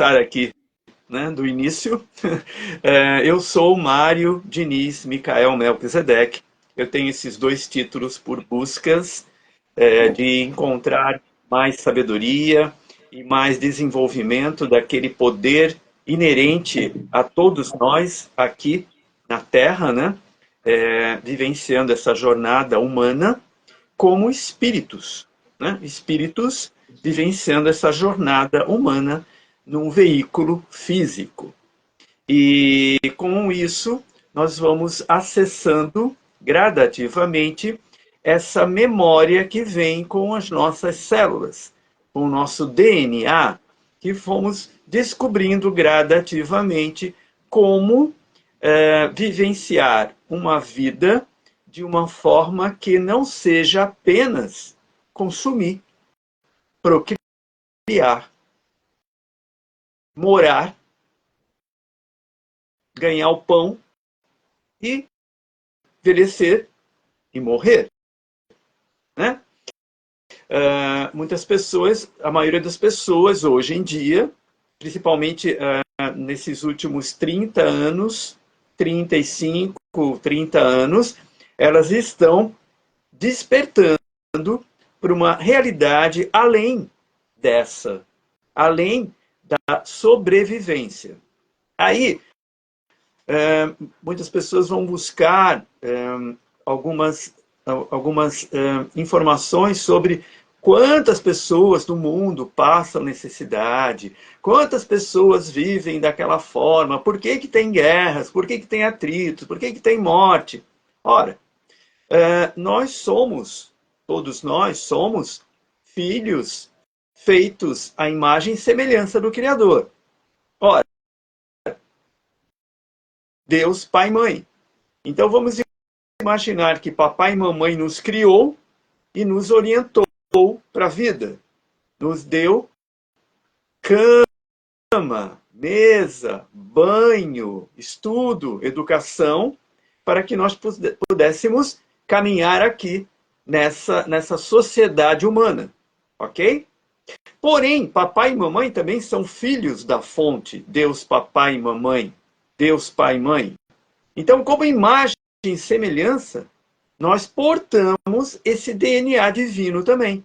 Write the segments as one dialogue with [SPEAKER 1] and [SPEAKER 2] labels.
[SPEAKER 1] aqui, né, do início. Eu sou Mário Diniz Micael Melquisedeque. Eu tenho esses dois títulos por buscas de encontrar mais sabedoria e mais desenvolvimento daquele poder inerente a todos nós aqui na Terra, né? Vivenciando essa jornada humana como espíritos, né? Espíritos vivenciando essa jornada humana num veículo físico. E com isso, nós vamos acessando gradativamente essa memória que vem com as nossas células, com o nosso DNA, que fomos descobrindo gradativamente como vivenciar uma vida de uma forma que não seja apenas consumir, procriar, morar, ganhar o pão e envelhecer e morrer, né? Muitas pessoas, a maioria das pessoas hoje em dia, principalmente nesses últimos 30 anos, 35, 30 anos, elas estão despertando para uma realidade além dessa, além da sobrevivência. Aí, muitas pessoas vão buscar algumas informações sobre quantas pessoas no mundo passam necessidade, quantas pessoas vivem daquela forma, por que que tem guerras, por que que tem atritos, por que que tem morte. Ora, nós somos, todos nós somos filhos feitos à imagem e semelhança do Criador. Ora, Deus, Pai e Mãe. Então vamos imaginar que papai e mamãe nos criou e nos orientou para a vida. Nos deu cama, mesa, banho, estudo, educação, para que nós pudéssemos caminhar aqui nessa sociedade humana, ok? Porém, papai e mamãe também são filhos da fonte, Deus, papai e mamãe, Deus, pai e mãe. Então, como imagem e semelhança, nós portamos esse DNA divino também.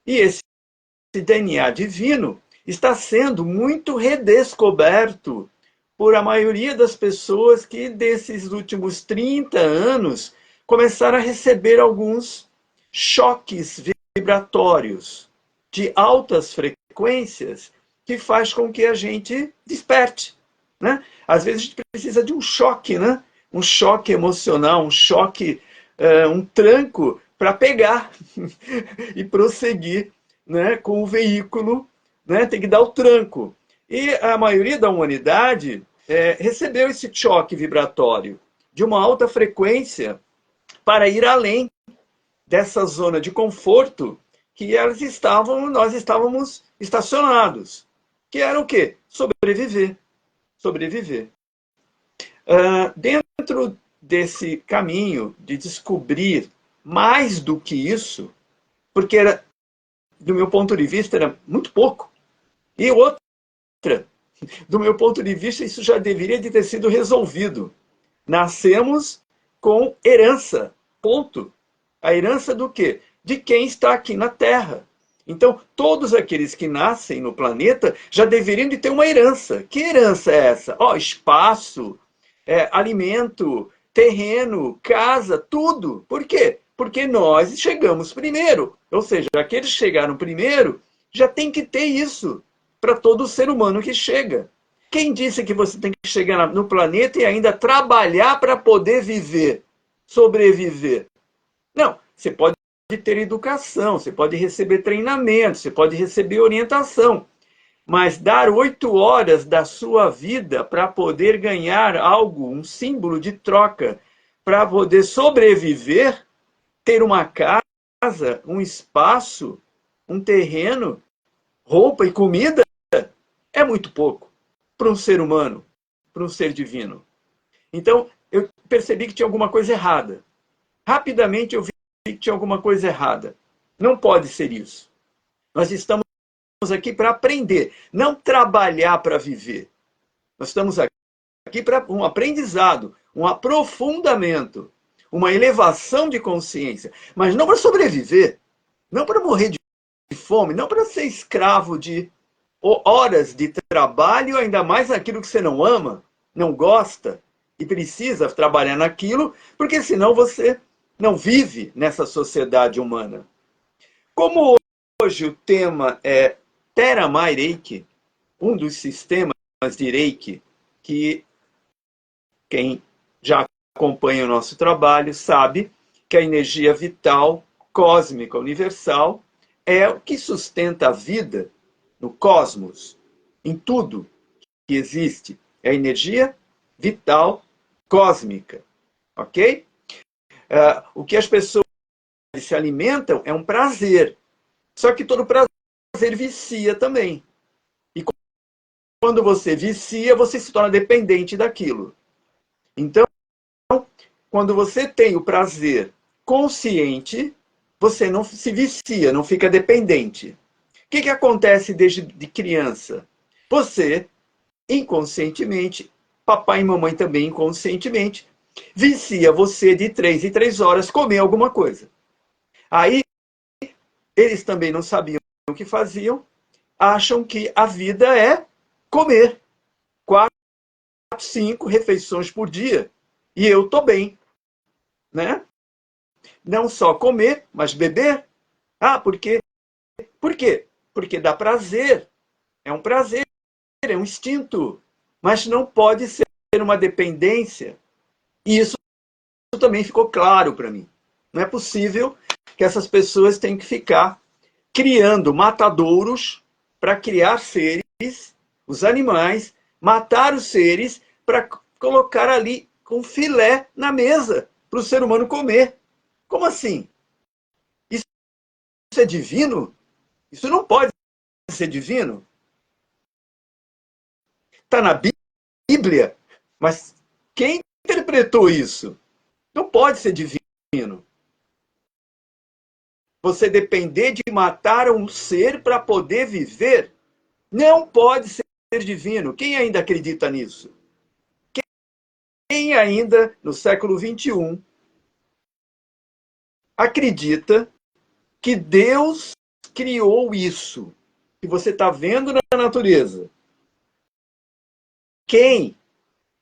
[SPEAKER 1] E esse DNA divino está sendo muito redescoberto por a maioria das pessoas que, desses últimos 30 anos, começaram a receber alguns choques vibratórios de altas frequências que faz com que a gente desperte, né? Às vezes a gente precisa de um choque, né? Um choque emocional, um choque, um tranco para pegar e prosseguir, né, com o veículo, né? Tem que dar o tranco. E a maioria da humanidade recebeu esse choque vibratório de uma alta frequência para ir além dessa zona de conforto que nós estávamos estacionados. Que era o quê? Sobreviver. Sobreviver. Dentro desse caminho de descobrir mais do que isso, porque era, do meu ponto de vista, era muito pouco. E outra, do meu ponto de vista, isso já deveria de ter sido resolvido. Nascemos com herança, ponto. A herança do quê? De quem está aqui na Terra. Então, todos aqueles que nascem no planeta já deveriam de ter uma herança. Que herança é essa? Espaço, alimento, terreno, casa, tudo. Por quê? Porque nós chegamos primeiro. Ou seja, aqueles que chegaram primeiro já tem que ter isso para todo ser humano que chega. Quem disse que você tem que chegar no planeta e ainda trabalhar para poder viver, sobreviver? Não, você pode ter educação, você pode receber treinamento, você pode receber orientação, mas dar 8 horas da sua vida para poder ganhar algo, um símbolo de troca, para poder sobreviver, ter uma casa, um espaço, um terreno, roupa e comida, é muito pouco para um ser humano, para um ser divino. Então, eu percebi que tinha alguma coisa errada. Rapidamente eu vi que tinha alguma coisa errada. Não pode ser isso. Nós estamos aqui para aprender, não trabalhar para viver. Nós estamos aqui para um aprendizado, um aprofundamento, uma elevação de consciência, mas não para sobreviver, não para morrer de fome, não para ser escravo de horas de trabalho, ainda mais aquilo que você não ama, não gosta e precisa trabalhar naquilo, porque senão você não vive nessa sociedade humana. Como hoje o tema é Theramai Reiki, um dos sistemas de Reiki que quem já acompanha o nosso trabalho sabe que a energia vital cósmica universal é o que sustenta a vida no cosmos, em tudo que existe. É a energia vital cósmica, ok? O que as pessoas se alimentam é um prazer, só que todo prazer vicia também. E quando você vicia, você se torna dependente daquilo. Então, quando você tem o prazer consciente, você não se vicia, não fica dependente. O que acontece desde de criança? Você, inconscientemente, papai e mamãe também inconscientemente, vicia você de 3 em 3 horas comer alguma coisa. Aí, eles também não sabiam o que faziam, acham que a vida é comer 4, 5 refeições por dia. E eu tô bem, né? Não só comer, mas beber. Por quê? Por quê? Porque dá prazer. É um prazer, é um instinto. Mas não pode ser uma dependência. E isso também ficou claro para mim. Não é possível que essas pessoas tenham que ficar criando matadouros para criar seres, os animais, matar os seres para colocar ali um filé na mesa para o ser humano comer. Como assim? Isso é divino? Isso não pode ser divino? Está na Bíblia, mas quem interpretou isso? Não pode ser divino. Você depender de matar um ser para poder viver, não pode ser divino. Quem ainda acredita nisso? Quem ainda, no século XXI, acredita que Deus criou isso que você está vendo na natureza? Quem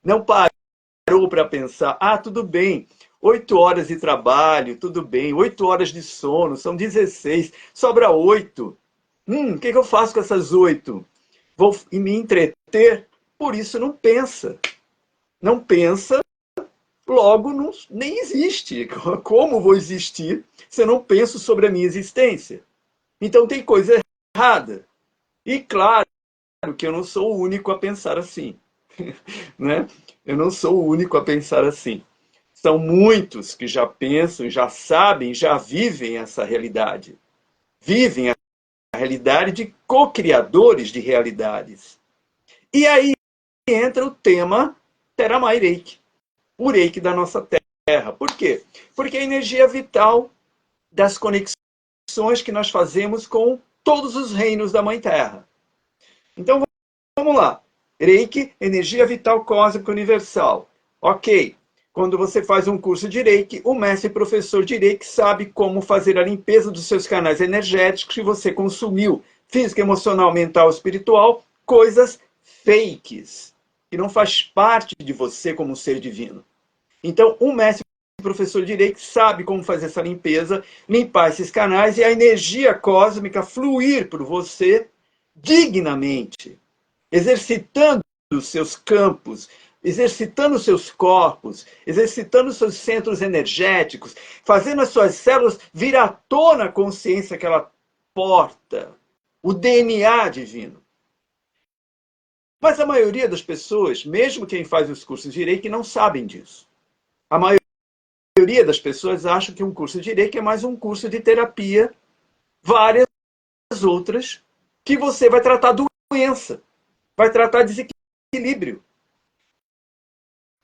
[SPEAKER 1] não parou para pensar, tudo bem, 8 horas de trabalho, tudo bem, 8 horas de sono, são 16, sobra 8. O que eu faço com essas 8? Vou me entreter? Por isso não pensa. Não pensa, logo não, nem existe. Como vou existir se eu não penso sobre a minha existência? Então tem coisa errada. E claro que eu não sou o único a pensar assim. Né? Eu não sou o único a pensar assim. São muitos que já pensam, já sabem, já vivem essa realidade. Vivem a realidade de co-criadores de realidades. E aí entra o tema Theramai Reiki, o Reiki da nossa Terra. Por quê? Porque a energia vital das conexões que nós fazemos com todos os reinos da Mãe Terra. Então vamos lá. Reiki, energia vital cósmica universal. Ok. Quando você faz um curso de Reiki, o mestre professor de Reiki sabe como fazer a limpeza dos seus canais energéticos que você consumiu, físico, emocional, mental, espiritual, coisas fakes, que não faz parte de você como ser divino. Então, um mestre professor de Reiki sabe como fazer essa limpeza, limpar esses canais e a energia cósmica fluir por você dignamente, exercitando os seus campos, exercitando os seus corpos, exercitando os seus centros energéticos, fazendo as suas células vir à tona a consciência que ela porta, o DNA divino. Mas a maioria das pessoas, mesmo quem faz os cursos de Reiki, não sabem disso. A maioria das pessoas acham que um curso de Reiki é mais um curso de terapia, várias outras, que você vai tratar doença, vai tratar desequilíbrio.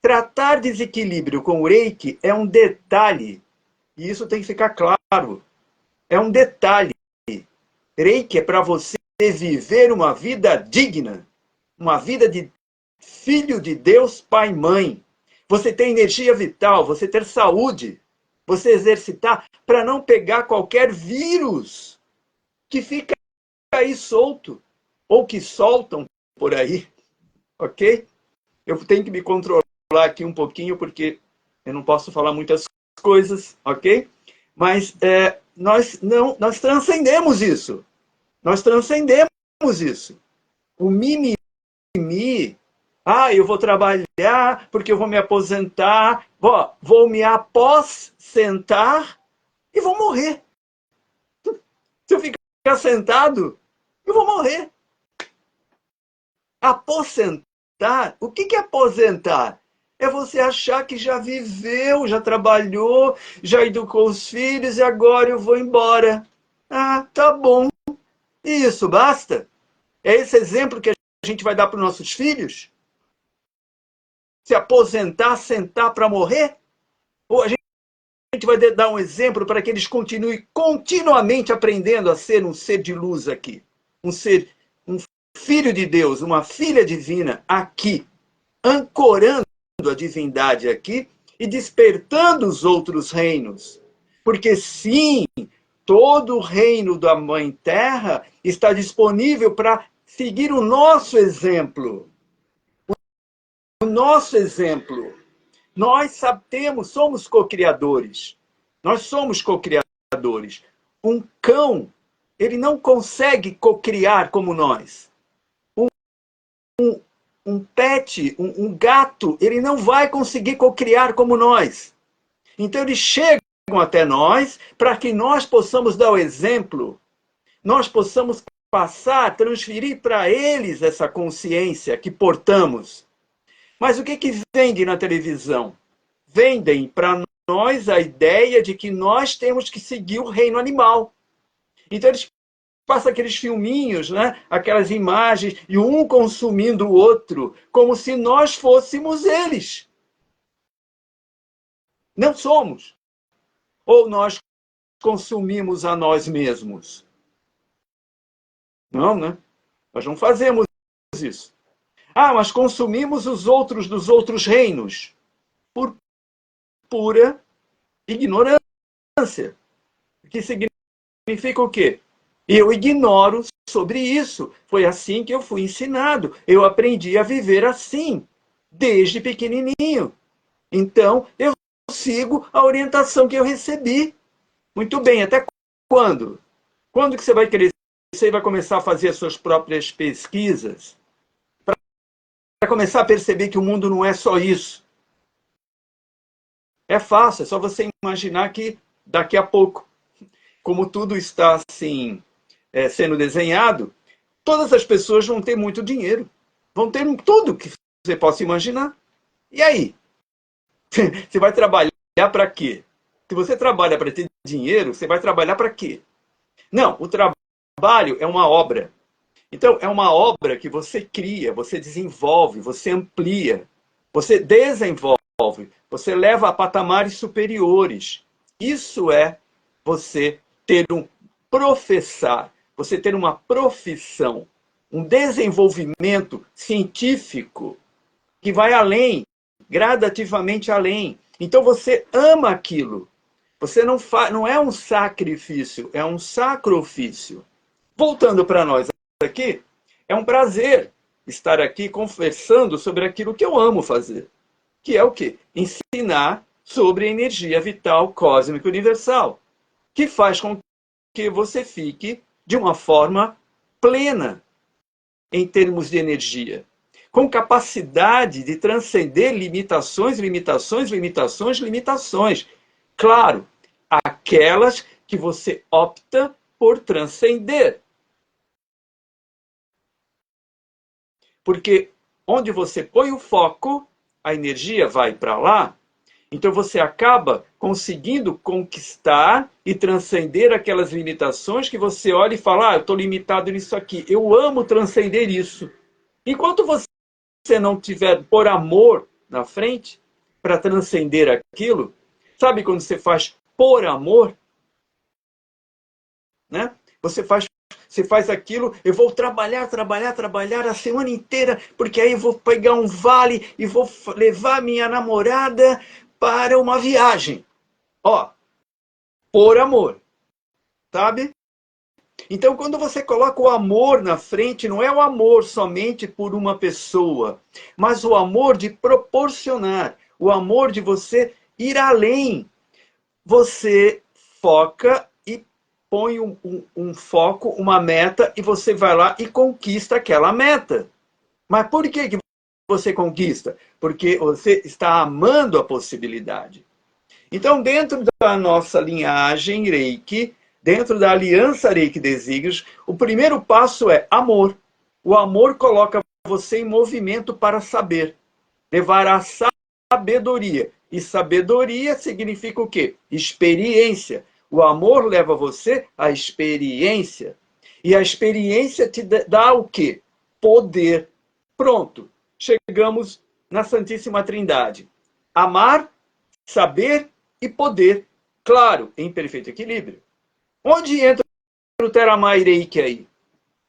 [SPEAKER 1] Tratar desequilíbrio com o Reiki é um detalhe, e isso tem que ficar claro. É um detalhe. Reiki é para você viver uma vida digna, uma vida de filho de Deus, pai e mãe. Você ter energia vital, você ter saúde, você exercitar para não pegar qualquer vírus que fica aí solto, ou que soltam por aí, ok? Eu tenho que me controlar aqui um pouquinho, porque eu não posso falar muitas coisas, ok? Mas nós transcendemos isso. Nós transcendemos isso. O mimimi, eu vou trabalhar porque eu vou me aposentar, vou me aposentar e vou morrer. Se eu ficar sentado, eu vou morrer. Aposentar? O que é aposentar? É você achar que já viveu, já trabalhou, já educou os filhos e agora eu vou embora. Ah, tá bom. E isso basta? É esse exemplo que a gente vai dar para os nossos filhos? Se aposentar, sentar para morrer? Ou a gente vai dar um exemplo para que eles continuem continuamente aprendendo a ser um ser de luz aqui? Um filho de Deus, uma filha divina aqui, ancorando a divindade aqui e despertando os outros reinos. Porque sim, todo o reino da Mãe Terra está disponível para seguir o nosso exemplo. O nosso exemplo. Nós somos co-criadores. Nós somos co-criadores. Um cão, ele não consegue co-criar como nós. Um pet, um gato, ele não vai conseguir co-criar como nós. Então eles chegam até nós para que nós possamos dar o exemplo, nós possamos passar, transferir para eles essa consciência que portamos. Mas o que vende na televisão? Vendem para nós a ideia de que nós temos que seguir o reino animal. Então eles passa aqueles filminhos, né? Aquelas imagens, e um consumindo o outro, como se nós fôssemos eles. Não somos. Ou nós consumimos a nós mesmos? Não, né? Nós não fazemos isso. Mas consumimos os outros dos outros reinos por pura ignorância. Que significa o quê? Eu ignoro sobre isso. Foi assim que eu fui ensinado. Eu aprendi a viver assim, desde pequenininho. Então, eu sigo a orientação que eu recebi. Muito bem, até quando? Quando que você vai crescer e vai começar a fazer as suas próprias pesquisas? Para começar a perceber que o mundo não é só isso. É fácil, é só você imaginar que daqui a pouco, como tudo está assim, sendo desenhado, todas as pessoas vão ter muito dinheiro. Vão ter tudo que você possa imaginar. E aí? Você vai trabalhar para quê? Se você trabalha para ter dinheiro, você vai trabalhar para quê? Não, o trabalho é uma obra. Então, é uma obra que você cria, você desenvolve, você amplia, você desenvolve, você leva a patamares superiores. Isso é você ter professar, você ter uma profissão, um desenvolvimento científico que vai além, gradativamente além. Então você ama aquilo. Você não é um sacrifício, é um sacrifício. Voltando para nós aqui, é um prazer estar aqui conversando sobre aquilo que eu amo fazer, que é o quê? Ensinar sobre a energia vital cósmica universal, que faz com que você fique de uma forma plena em termos de energia, com capacidade de transcender limitações, limitações, limitações, limitações. Claro, aquelas que você opta por transcender. Porque onde você põe o foco, a energia vai para lá. Então você acaba conseguindo conquistar e transcender aquelas limitações que você olha e fala, eu estou limitado nisso aqui. Eu amo transcender isso. Enquanto você não tiver por amor na frente, para transcender aquilo, sabe quando você faz por amor? Né? Você você faz aquilo, eu vou trabalhar, trabalhar, trabalhar a semana inteira, porque aí eu vou pegar um vale e vou levar minha namorada para uma viagem. Ó, por amor, sabe? Então, quando você coloca o amor na frente, não é o amor somente por uma pessoa, mas o amor de proporcionar, o amor de você ir além. Você foca e põe um foco, uma meta, e você vai lá e conquista aquela meta. Mas por que você conquista? Porque você está amando a possibilidade. Então, dentro da nossa linhagem Reiki, dentro da aliança Reiki Desígnios, o primeiro passo é amor. O amor coloca você em movimento para saber, levar a sabedoria. E sabedoria significa o quê? Experiência. O amor leva você à experiência. E a experiência te dá o quê? Poder. Pronto. Chegamos na Santíssima Trindade. Amar, saber e poder. Claro, em perfeito equilíbrio. Onde entra o Teramai Reiki aí?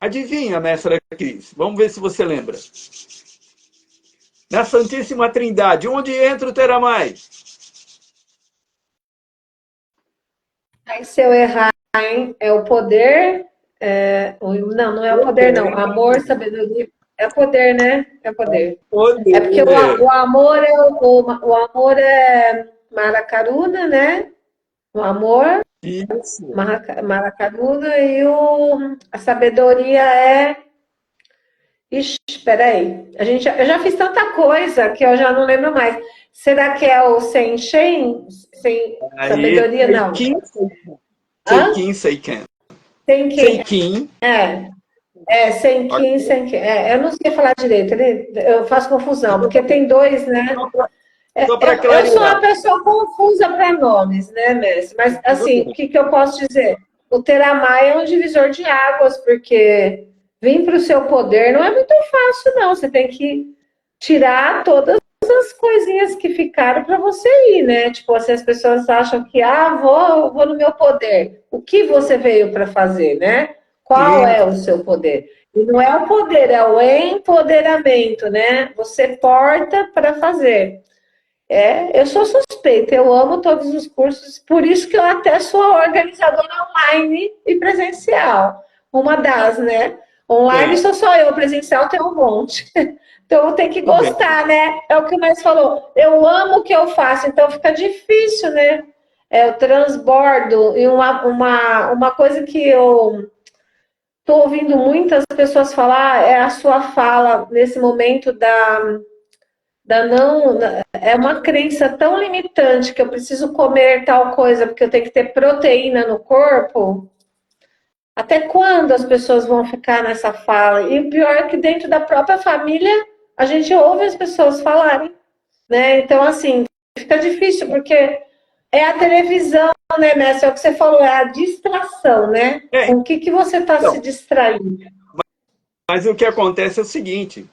[SPEAKER 1] Adivinha, mestra Cris? Vamos ver se você lembra. Na Santíssima Trindade, onde entra o Teramai?
[SPEAKER 2] Aí, se eu errar, hein, é o poder. Não, não é o poder, não. Amor, sabedoria. É poder, né? É poder. É porque o amor é o amor é Maracaruna, né? O amor,
[SPEAKER 1] Isso.
[SPEAKER 2] Maracaruna, e a sabedoria é. Ixi, peraí. Eu já fiz tanta coisa que eu já não lembro mais. Será que é o sem Shen? Sem
[SPEAKER 1] Aí,
[SPEAKER 2] sabedoria, não. Hã?
[SPEAKER 1] Seikin, Seiken.
[SPEAKER 2] Sem quem?
[SPEAKER 1] Seikin.
[SPEAKER 2] É. Sem Kim, sem Kim. Eu não sei falar direito, eu faço confusão, porque tem dois, né?
[SPEAKER 1] Só para
[SPEAKER 2] Eu sou
[SPEAKER 1] clarear.
[SPEAKER 2] uma pessoa confusa para nomes, né, Messi? Mas,
[SPEAKER 1] Tudo
[SPEAKER 2] assim, o
[SPEAKER 1] bem.
[SPEAKER 2] que, que eu posso dizer? O Teramai é um divisor de águas, porque vir para o seu poder não é muito fácil, não. Você tem que tirar todas as coisinhas que ficaram para você ir, né? Tipo, assim, as pessoas acham que, vou no meu poder. O que você veio para fazer, né? Qual
[SPEAKER 1] Sim,
[SPEAKER 2] é o seu poder? E não é o poder, é o empoderamento, né? Você porta para fazer. Eu sou suspeita, eu amo todos os cursos, por isso que eu até sou organizadora online e presencial. Uma das, né? Online
[SPEAKER 1] bem,
[SPEAKER 2] sou só eu, presencial tem um monte. Então tem que
[SPEAKER 1] tudo bem.
[SPEAKER 2] gostar, né? É o que mais falou. Eu amo o que eu faço, então fica difícil, né? Eu transbordo. E uma coisa que eu estou ouvindo muitas pessoas falar é a sua fala nesse momento é uma crença tão limitante que eu preciso comer tal coisa porque eu tenho que ter proteína no corpo. Até quando as pessoas vão ficar nessa fala? E o pior é que dentro da própria família a gente ouve as pessoas falarem, né? Então, assim, fica difícil porque é a televisão, né, Messi? É o que você falou, é a distração, né?
[SPEAKER 1] É,
[SPEAKER 2] Com o que você está se
[SPEAKER 1] então,
[SPEAKER 2] distraindo?
[SPEAKER 1] mas o que acontece é o seguinte: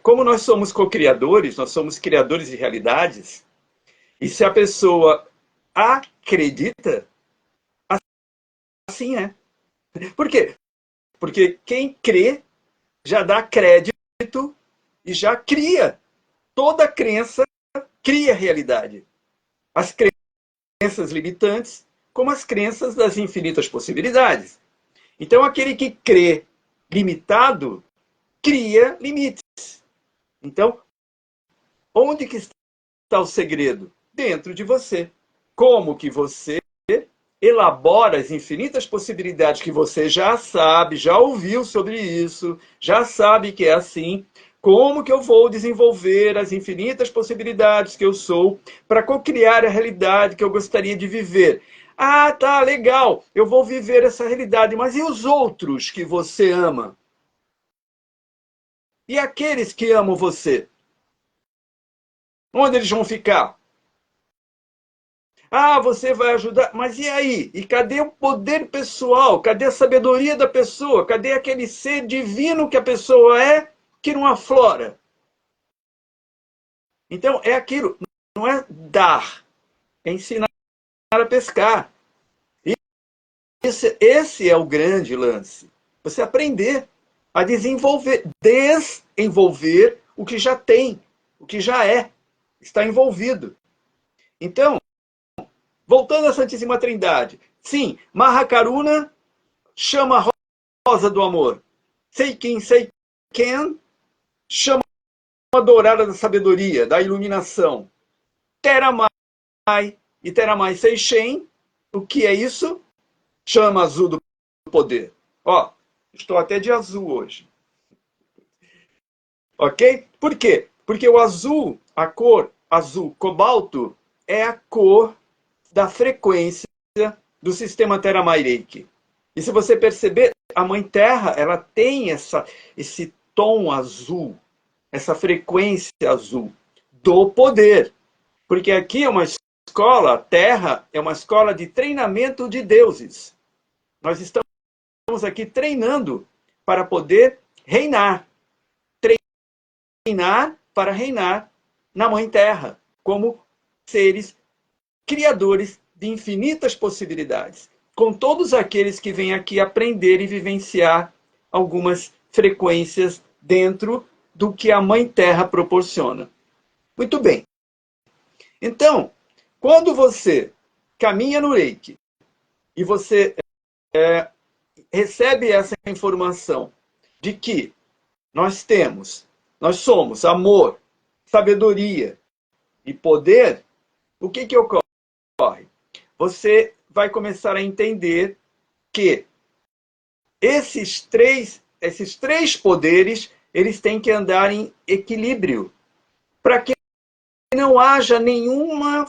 [SPEAKER 1] como nós somos co-criadores, nós somos criadores de realidades, e se a pessoa acredita, assim é. Por quê? Porque quem crê já dá crédito e já cria. Toda crença cria realidade. As crenças limitantes, como as crenças das infinitas possibilidades. Então, aquele que crê limitado, cria limites. Então, onde que está o segredo? Dentro de você. Como que você elabora as infinitas possibilidades que você já sabe, já ouviu sobre isso, já sabe que é assim. Como que eu vou desenvolver as infinitas possibilidades que eu sou para co-criar a realidade que eu gostaria de viver? Ah, tá, legal, eu vou viver essa realidade, mas e os outros que você ama? E aqueles que amam você? Onde eles vão ficar? Ah, você vai ajudar, mas e aí? E cadê o poder pessoal? Cadê a sabedoria da pessoa? Cadê aquele ser divino que a pessoa é que não aflora? Então, é aquilo, não é dar, é ensinar a pescar. esse é o grande lance. Você aprender a desenvolver o que já tem, o que já está envolvido. Então, voltando à Santíssima Trindade. Sim, Mahakaruna chama a rosa do amor. Seiken chama a dourada da sabedoria, da iluminação. Teramai e Teramai Seishen, o que é isso? Chama azul do poder. Ó, estou até de azul hoje. Ok? Por quê? Porque o azul, a cor azul cobalto, é a cor da frequência do sistema Terra-Reiki. E se você perceber, a Mãe Terra, ela tem esse tom azul, essa frequência azul do poder. Porque aqui é uma escola, a Terra é uma escola de treinamento de deuses. Nós estamos aqui treinando para poder reinar. Treinar para reinar na Mãe Terra, como seres criadores de infinitas possibilidades, com todos aqueles que vêm aqui aprender e vivenciar algumas frequências dentro do que a Mãe Terra proporciona. Muito bem. Então, quando você caminha no Reiki e você recebe essa informação de que nós somos amor, sabedoria e poder, o que ocorre? Você vai começar a entender que esses três poderes, eles têm que andar em equilíbrio, para que não haja nenhuma...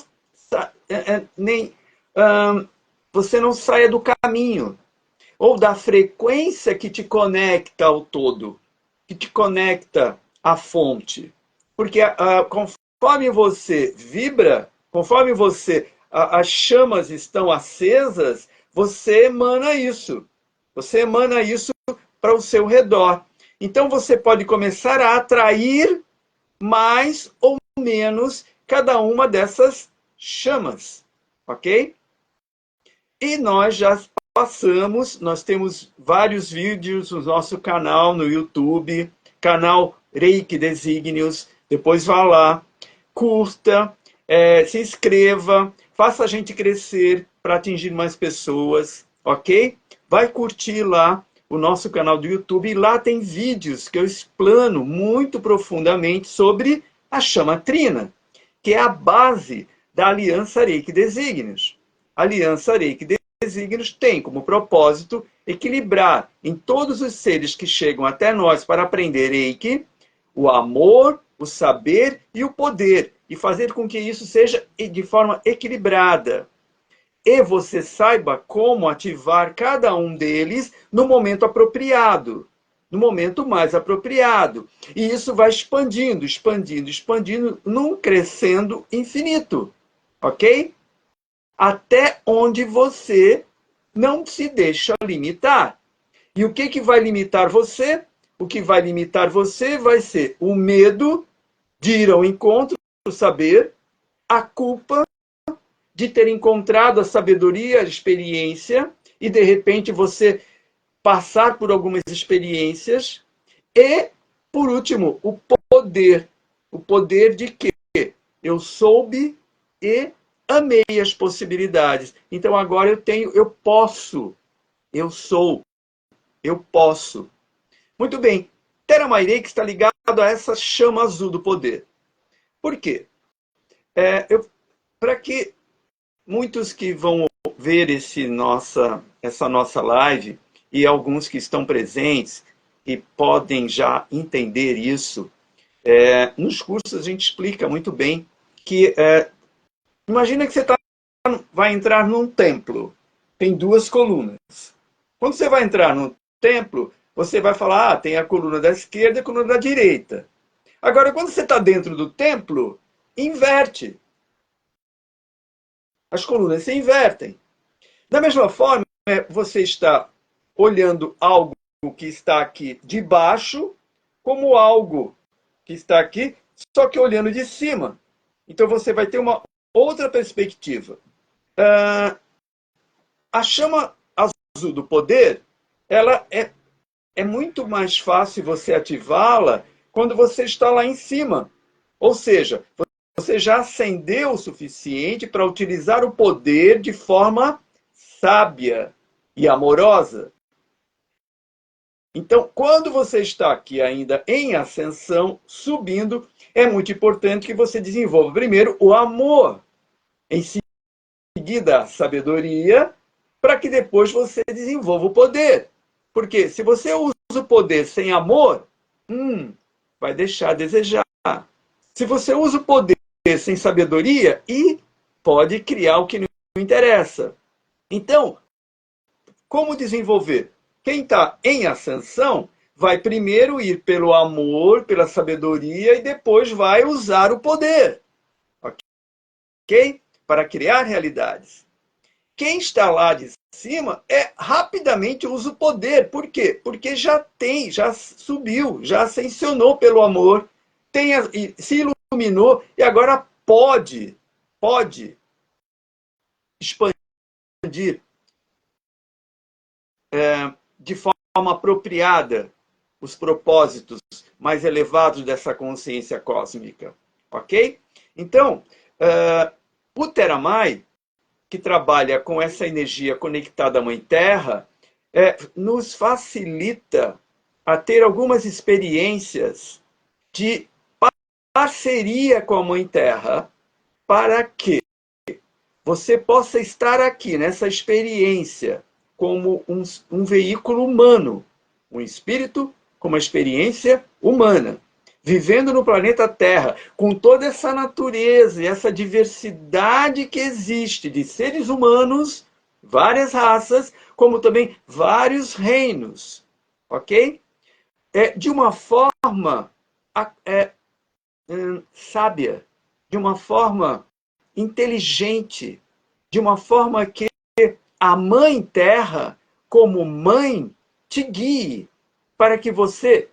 [SPEAKER 1] você não saia do caminho, ou da frequência que te conecta ao todo, que te conecta à fonte. Porque conforme você vibra, conforme as chamas estão acesas, você emana isso. Você emana isso para o seu redor. Então você pode começar a atrair mais ou menos cada uma dessas chamas. Ok? E nós já nós temos vários vídeos no nosso canal no YouTube, canal Reiki Desígnios. Depois vá lá, curta, se inscreva, faça a gente crescer para atingir mais pessoas, ok? Vai curtir lá o nosso canal do YouTube e lá tem vídeos que eu explano muito profundamente sobre a chama trina, que é a base da Aliança Reiki Desígnios. A Aliança Reiki Desígnios tem como propósito equilibrar em todos os seres que chegam até nós para aprender Reiki o amor, o saber e o poder, e fazer com que isso seja de forma equilibrada. E você saiba como ativar cada um deles no momento apropriado, no momento mais apropriado. E isso vai expandindo, num crescendo infinito. Ok? Até onde você não se deixa limitar. E o que vai limitar você? O que vai limitar você vai ser o medo de ir ao encontro do saber, a culpa de ter encontrado a sabedoria, a experiência, e de repente você passar por algumas experiências, e, por último, o poder. O poder de que eu soube e amei as possibilidades. Então agora eu posso, eu sou, eu posso. Muito bem, Terra-Reiki está ligado a essa chama azul do poder. Por quê? Para que muitos que vão ver essa nossa live, e alguns que estão presentes e podem já entender isso, nos cursos a gente explica muito bem que imagina que você vai entrar num templo, tem duas colunas. Quando você vai entrar no templo, você vai falar, tem a coluna da esquerda e a coluna da direita. Agora, quando você está dentro do templo, inverte. As colunas se invertem. Da mesma forma, você está olhando algo que está aqui de baixo, como algo que está aqui, só que olhando de cima. Então você vai ter uma outra perspectiva. A chama do poder, ela é muito mais fácil você ativá-la quando você está lá em cima. Ou seja, você já ascendeu o suficiente para utilizar o poder de forma sábia e amorosa. Então, quando você está aqui ainda em ascensão, subindo, é muito importante que você desenvolva primeiro o amor, em seguida a sabedoria, para que depois você desenvolva o poder. Porque se você usa o poder sem amor, vai deixar a desejar. Se você usa o poder sem sabedoria, e pode criar o que não interessa. Então, como desenvolver? Quem está em ascensão vai primeiro ir pelo amor, pela sabedoria, e depois vai usar o poder. Ok? Para criar realidades. Quem está lá de cima rapidamente usa o poder. Por quê? Porque já subiu, já ascensionou pelo amor, se iluminou e agora pode expandir de forma apropriada os propósitos mais elevados dessa consciência cósmica. Ok? Então, o Theramai, que trabalha com essa energia conectada à Mãe Terra, nos facilita a ter algumas experiências de parceria com a Mãe Terra para que você possa estar aqui nessa experiência como um veículo humano, um espírito com uma experiência humana, vivendo no planeta Terra, com toda essa natureza e essa diversidade que existe de seres humanos, várias raças, como também vários reinos, ok? De uma forma sábia, de uma forma inteligente, de uma forma que a Mãe Terra, como mãe, te guie para que você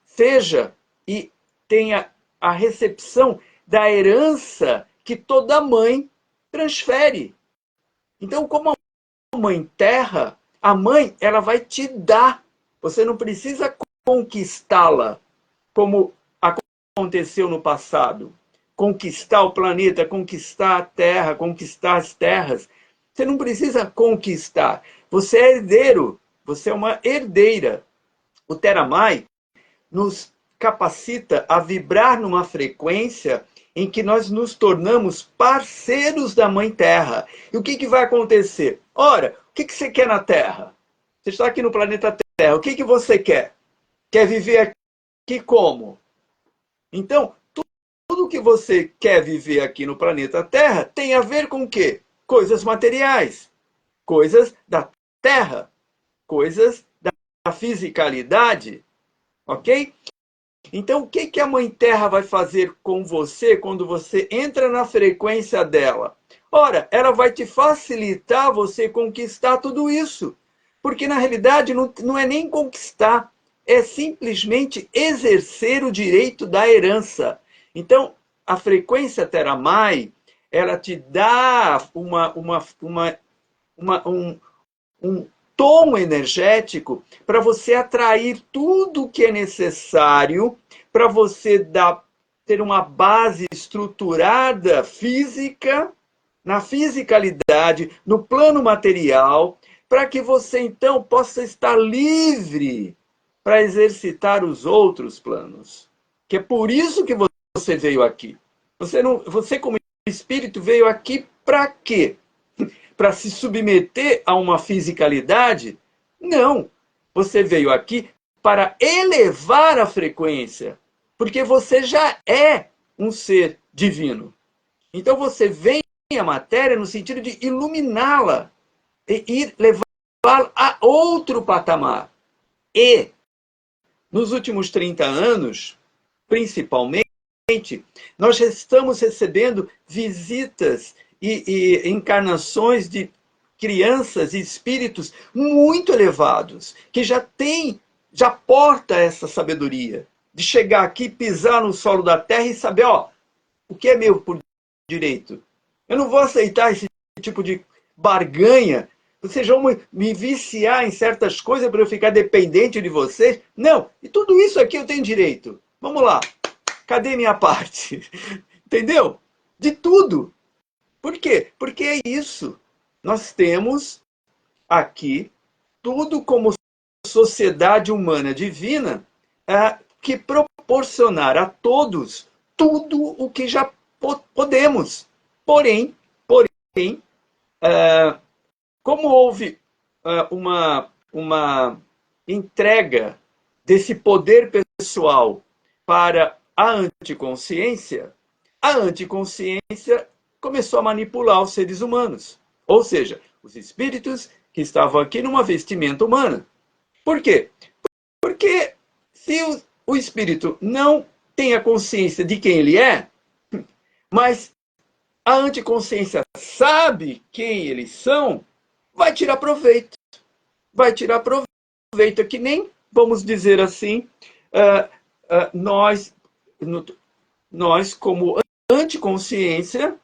[SPEAKER 1] seja e tenha a recepção da herança que toda mãe transfere. Então, como a Mãe Terra, a mãe ela vai te dar. Você não precisa conquistá-la, como aconteceu no passado. Conquistar o planeta, conquistar a Terra, conquistar as terras. Você não precisa conquistar. Você é herdeiro. Você é uma herdeira. O Theramai nos capacita a vibrar numa frequência em que nós nos tornamos parceiros da Mãe Terra. E o que vai acontecer? Ora, o que você quer na Terra? Você está aqui no planeta Terra. O que você quer? Quer viver aqui como? Então, tudo que você quer viver aqui no planeta Terra tem a ver com o quê? Coisas materiais, coisas da Terra, coisas da fisicalidade, ok? Então, o que a Mãe Terra vai fazer com você quando você entra na frequência dela? Ora, ela vai te facilitar você conquistar tudo isso. Porque, na realidade, não é nem conquistar, é simplesmente exercer o direito da herança. Então, a frequência Theramai, ela te dá um tom energético para você atrair tudo o que é necessário para você ter uma base estruturada física, na fisicalidade, no plano material, para que você então possa estar livre para exercitar os outros planos. Que é por isso que você veio aqui. Você como espírito veio aqui para quê? Para se submeter a uma fisicalidade? Não. Você veio aqui para elevar a frequência, porque você já é um ser divino. Então você vem à matéria no sentido de iluminá-la e ir levá-la a outro patamar. E, nos últimos 30 anos, principalmente, nós estamos recebendo visitas e encarnações de crianças e espíritos muito elevados, que já porta essa sabedoria, de chegar aqui, pisar no solo da terra e saber, o que é meu por direito. Eu não vou aceitar esse tipo de barganha Vocês vão me viciar em certas coisas para eu ficar dependente de vocês? Não, e tudo isso aqui eu tenho direito. Vamos lá, cadê minha parte? Entendeu? De tudo. Por quê? Porque é isso. Nós temos aqui tudo como sociedade humana divina que proporcionar a todos tudo o que já podemos. Porém, como houve uma entrega desse poder pessoal para a anticonsciência começou a manipular os seres humanos. Ou seja, os espíritos que estavam aqui numa vestimenta humana. Por quê? Porque se o espírito não tem a consciência de quem ele é, mas a anticonsciência sabe quem eles são, vai tirar proveito. Vai tirar proveito, que nem, vamos dizer assim, nós como anticonsciência,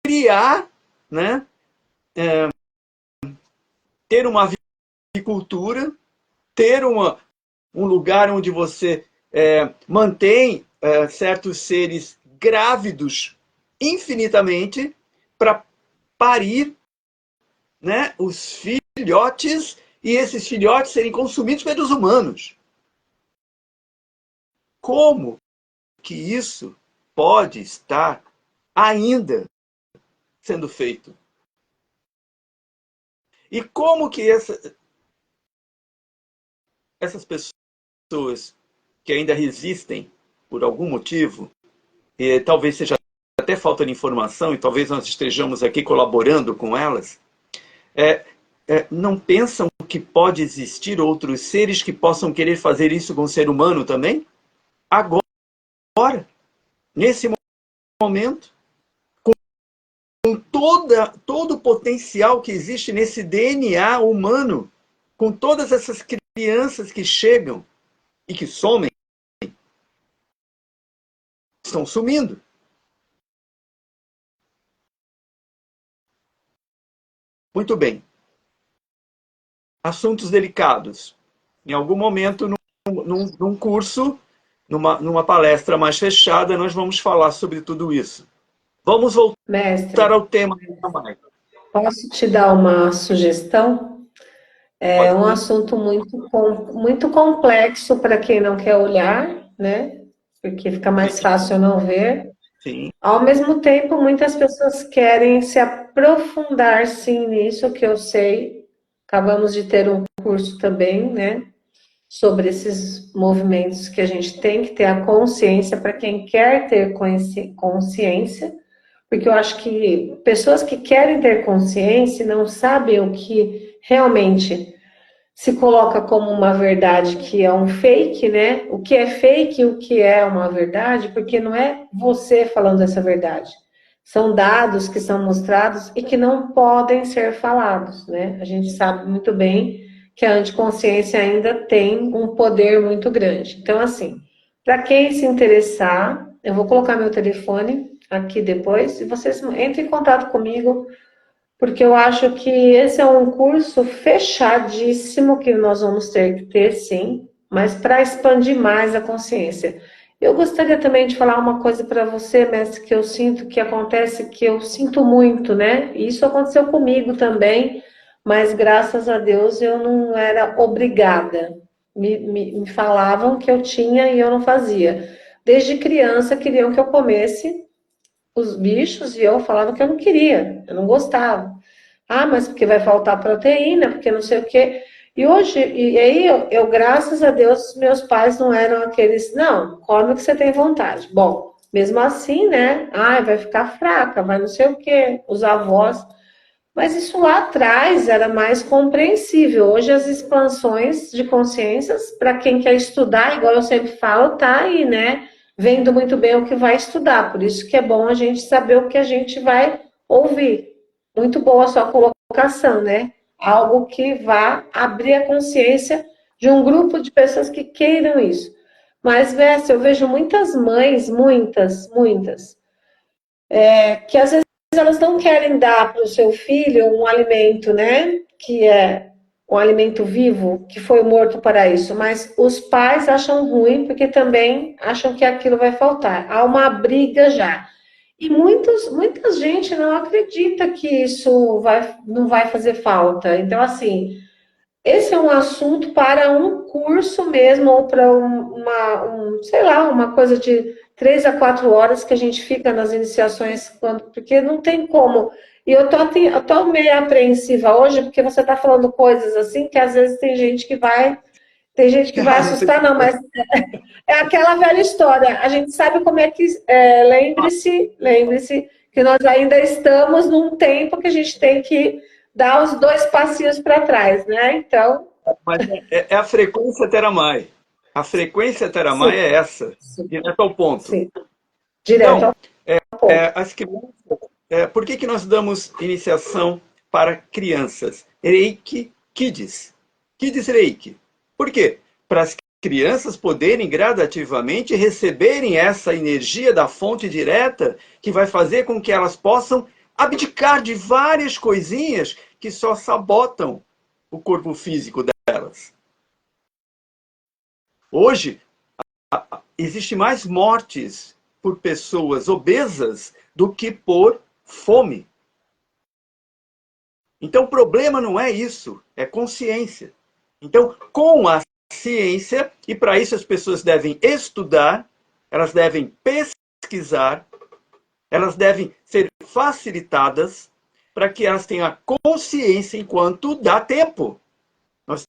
[SPEAKER 1] criar, né, ter uma avicultura, ter um lugar onde você mantém certos seres grávidos infinitamente para parir, né, os filhotes, e esses filhotes serem consumidos pelos humanos. Como que isso pode estar ainda sendo feito? E como que essas pessoas que ainda resistem por algum motivo, e talvez seja até falta de informação, e talvez nós estejamos aqui colaborando com elas, não pensam que pode existir outros seres que possam querer fazer isso com o ser humano também? Agora, nesse momento, com todo o potencial que existe nesse DNA humano, com todas essas crianças que chegam e que somem, estão sumindo. Muito bem. Assuntos delicados. Em algum momento, num curso, numa palestra mais fechada, nós vamos falar sobre tudo isso. Vamos voltar
[SPEAKER 2] Mestre,
[SPEAKER 1] ao tema.
[SPEAKER 2] posso te dar uma sugestão? É um assunto muito complexo para quem não quer olhar, né? Porque fica mais fácil não ver.
[SPEAKER 1] Sim.
[SPEAKER 2] Ao mesmo tempo, muitas pessoas querem se aprofundar, sim, nisso, que eu sei. Acabamos de ter um curso também, né? Sobre esses movimentos que a gente tem que ter a consciência para quem quer ter consciência, porque eu acho que pessoas que querem ter consciência não sabem o que realmente se coloca como uma verdade, que é um fake, né? O que é fake e o que é uma verdade, porque não é você falando essa verdade. São dados que são mostrados e que não podem ser falados, né? A gente sabe muito bem que a anticonsciência ainda tem um poder muito grande. Então, assim, para quem se interessar, eu vou colocar meu telefone aqui depois e vocês entrem em contato comigo, porque eu acho que esse é um curso fechadíssimo que nós vamos ter que ter, sim, mas para expandir mais a consciência. Eu gostaria também de falar uma coisa para você, mestre, que eu sinto que acontece, que eu sinto muito, né? E isso aconteceu comigo também, mas graças a Deus eu não era obrigada. Me falavam que eu tinha e eu não fazia. Desde criança queriam que eu comesse os bichos e eu falava que eu não queria, eu não gostava. Ah, mas porque vai faltar proteína, porque não sei o quê. E hoje, e aí graças a Deus, meus pais não eram aqueles, não, come o que você tem vontade. Bom, mesmo assim, né? Ah, vai ficar fraca, vai não sei o quê, os avós. Mas isso lá atrás era mais compreensível. Hoje as expansões de consciências, para quem quer estudar, igual eu sempre falo, tá aí, né? Vendo muito bem o que vai estudar. Por isso que é bom a gente saber o que a gente vai ouvir. Muito boa a sua colocação, né? Algo que vá abrir a consciência de um grupo de pessoas que queiram isso. Mas, Vessa, eu vejo muitas mães, muitas, que às vezes elas não querem dar para o seu filho um alimento, né? Que é um alimento vivo, que foi morto para isso. Mas os pais acham ruim porque também acham que aquilo vai faltar. Há uma briga já. E muita gente não acredita que isso não vai fazer falta. Então, assim, esse é um assunto para um curso mesmo, ou para sei lá, uma coisa de 3 a 4 horas que a gente fica nas iniciações, porque não tem como. E eu tô meio apreensiva hoje, porque você está falando coisas assim que às vezes tem gente que vai
[SPEAKER 1] Não tem
[SPEAKER 2] assustar, não, mas é aquela velha história. A gente sabe como é que. Lembre-se que nós ainda estamos num tempo que a gente tem que dar os 2 passinhos para trás, né? Então,
[SPEAKER 1] mas é a frequência Teramai. A frequência Teramai
[SPEAKER 2] sim,
[SPEAKER 1] é essa,
[SPEAKER 2] sim,
[SPEAKER 1] direto ao ponto.
[SPEAKER 2] sim. Direto
[SPEAKER 1] Então,
[SPEAKER 2] ao ponto.
[SPEAKER 1] as crianças, por que nós damos iniciação para crianças? Reiki Kids. Kids Reiki. Por quê? Para as crianças poderem gradativamente receberem essa energia da fonte direta que vai fazer com que elas possam abdicar de várias coisinhas que só sabotam o corpo físico delas. Hoje, existe mais mortes por pessoas obesas do que por fome. Então, o problema não é isso, é consciência. Então, com a ciência, e para isso as pessoas devem estudar, elas devem pesquisar, elas devem ser facilitadas para que elas tenham a consciência enquanto dá tempo. Nós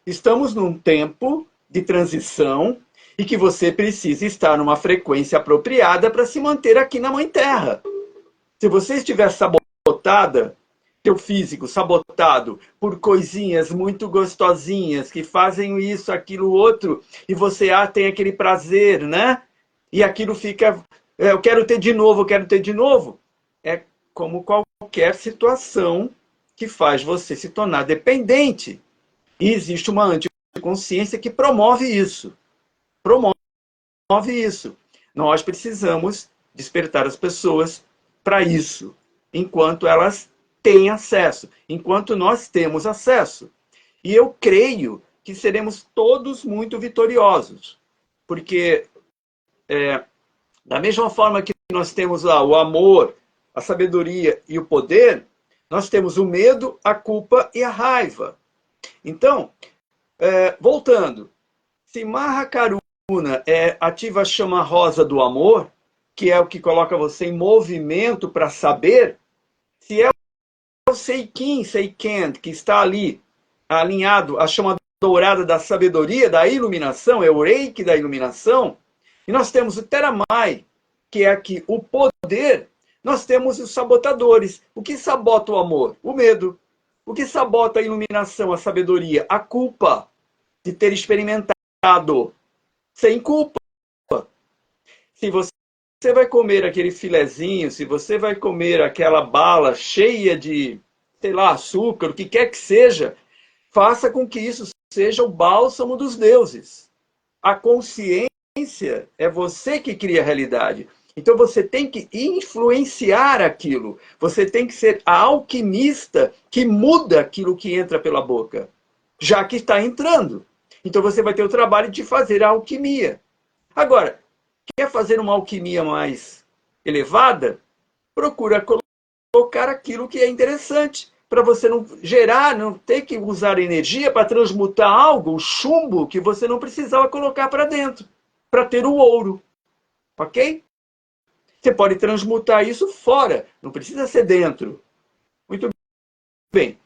[SPEAKER 1] estamos num tempo de transição e que você precisa estar numa frequência apropriada para se manter aqui na Mãe Terra. Se você estiver sabotada, teu físico sabotado por coisinhas muito gostosinhas que fazem isso, aquilo, outro, e você tem aquele prazer, né? E aquilo fica, eu quero ter de novo, eu quero ter de novo. É como qualquer situação que faz você se tornar dependente. E existe uma anticonsciência que promove isso. Promove isso. Nós precisamos despertar as pessoas para isso, enquanto elas têm acesso, enquanto nós temos acesso. E eu creio que seremos todos muito vitoriosos, porque da mesma forma que nós temos lá o amor, a sabedoria e o poder, nós temos o medo, a culpa e a raiva. Então, voltando, se Maha Karuna ativa a chama rosa do amor, que é o que coloca você em movimento para saber, se é o Seiken, que está ali alinhado à chama dourada da sabedoria, da iluminação, é o Reiki da iluminação, e nós temos o Teramai, que é aqui o poder, nós temos os sabotadores. O que sabota o amor? O medo. O que sabota a iluminação, a sabedoria? A culpa de ter experimentado sem culpa. Se você vai comer aquele filezinho, se você vai comer aquela bala cheia de, sei lá, açúcar, o que quer que seja, faça com que isso seja o bálsamo dos deuses. A consciência é você que cria a realidade. Então você tem que influenciar aquilo. Você tem que ser a alquimista que muda aquilo que entra pela boca, já que está entrando. Então você vai ter o trabalho de fazer a alquimia. Agora, quer fazer uma alquimia mais elevada? Procura colocar aquilo que é interessante, para você não gerar, não ter que usar energia para transmutar algo, o chumbo, que você não precisava colocar para dentro, para ter o ouro. Ok? Você pode transmutar isso fora, não precisa ser dentro. Muito bem.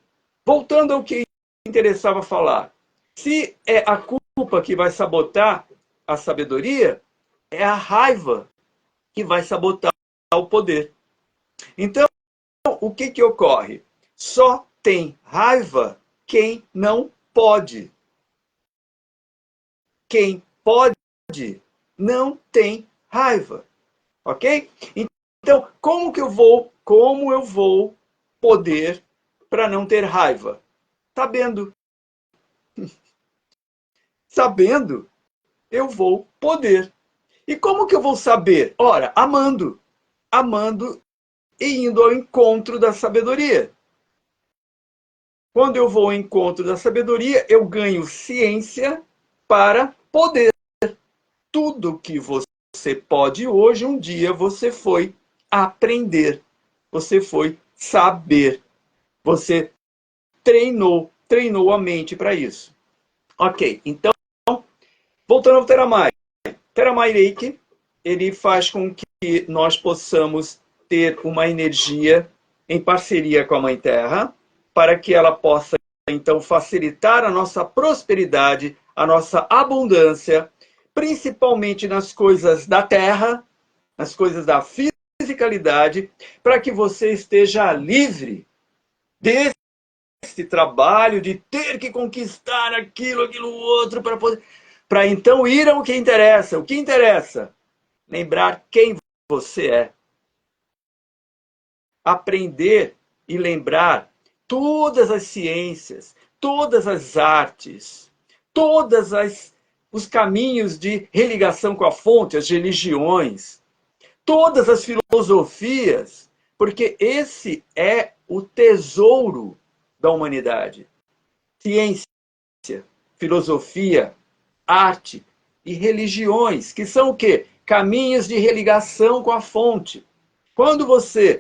[SPEAKER 1] Voltando ao que interessava falar. Se é a culpa que vai sabotar a sabedoria, é a raiva que vai sabotar o poder. Então, o que ocorre? Só tem raiva quem não pode. Quem pode não tem raiva. Ok? Então, como eu vou poder para não ter raiva? Sabendo. Sabendo, eu vou poder. E como que eu vou saber? Ora, amando. Amando e indo ao encontro da sabedoria. Quando eu vou ao encontro da sabedoria, eu ganho ciência para poder. Tudo que você pode hoje, um dia você foi aprender. Você foi saber. Você treinou a mente para isso. Ok, então, voltando ao Theramai. Theramai Reiki, ele faz com que nós possamos ter uma energia em parceria com a Mãe Terra, para que ela possa, então, facilitar a nossa prosperidade, a nossa abundância, principalmente nas coisas da Terra, nas coisas da fisicalidade, para que você esteja livre desse trabalho de ter que conquistar aquilo outro, para então ir ao que interessa. O que interessa? Lembrar quem você é. Aprender e lembrar todas as ciências, todas as artes, os caminhos de religação com a fonte, as religiões, todas as filosofias, porque esse é o tesouro da humanidade. Ciência, filosofia, arte e religiões, que são o quê? Caminhos de religação com a fonte. Quando você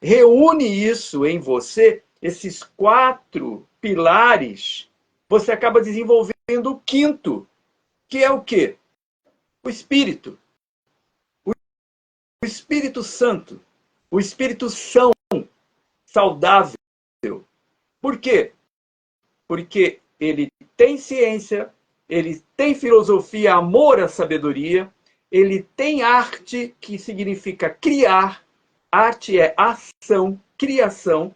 [SPEAKER 1] reúne isso em você, esses 4 pilares, você acaba desenvolvendo o quinto, que é o quê? O Espírito. O Espírito Santo. O Espírito São, saudável. Por quê? Porque ele tem ciência, ele tem filosofia, amor à sabedoria, ele tem arte, que significa criar. Arte é ação, criação,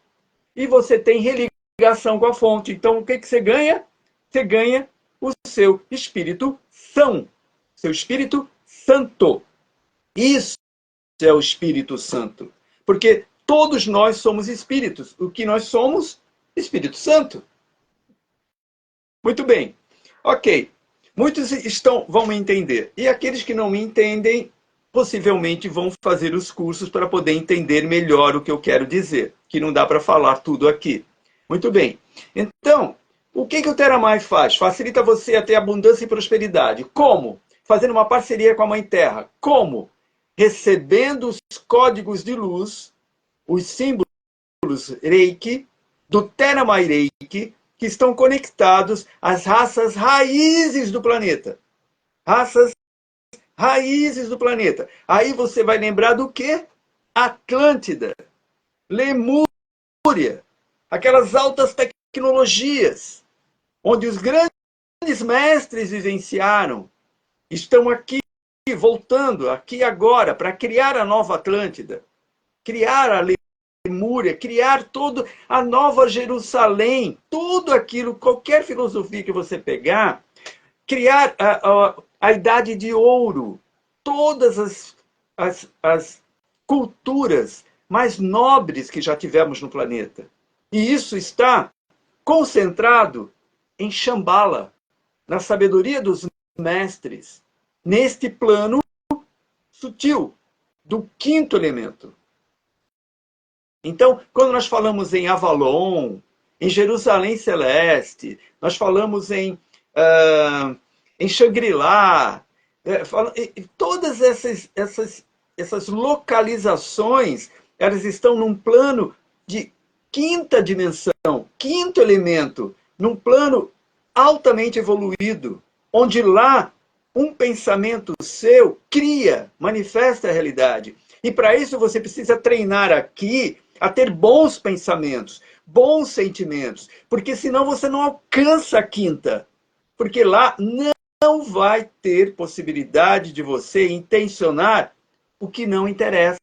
[SPEAKER 1] e você tem religação com a fonte. Então, o que você ganha? Você ganha o seu Espírito São, seu Espírito Santo. Isso é o Espírito Santo. Porque todos nós somos espíritos. O que nós somos? Espírito Santo. Muito bem. Ok. Muitos vão me entender. E aqueles que não me entendem, possivelmente vão fazer os cursos para poder entender melhor o que eu quero dizer, que não dá para falar tudo aqui. Muito bem. Então, o que o Theramai faz? Facilita você a ter abundância e prosperidade. Como? Fazendo uma parceria com a Mãe Terra. Como? Recebendo os códigos de luz, os símbolos Reiki, do Theramai Reiki, que estão conectados às raças raízes do planeta. Raças raízes do planeta. Aí você vai lembrar do quê? Atlântida, Lemúria, aquelas altas tecnologias, onde os grandes mestres vivenciaram, estão aqui, voltando, aqui agora, para criar a nova Atlântida, criar a Lemúria, criar toda a nova Jerusalém, tudo aquilo, qualquer filosofia que você pegar, criar a Idade de Ouro, todas as culturas mais nobres que já tivemos no planeta. E isso está concentrado em Shambhala, na sabedoria dos mestres, neste plano sutil do quinto elemento. Então, quando nós falamos em Avalon, em Jerusalém Celeste, nós falamos em Shangri-La, todas essas localizações, elas estão num plano de quinta dimensão, quinto elemento, num plano altamente evoluído, onde lá um pensamento seu cria, manifesta a realidade. E para isso você precisa treinar aqui a ter bons pensamentos, bons sentimentos, porque senão você não alcança a quinta. Porque lá não vai ter possibilidade de você intencionar o que não interessa.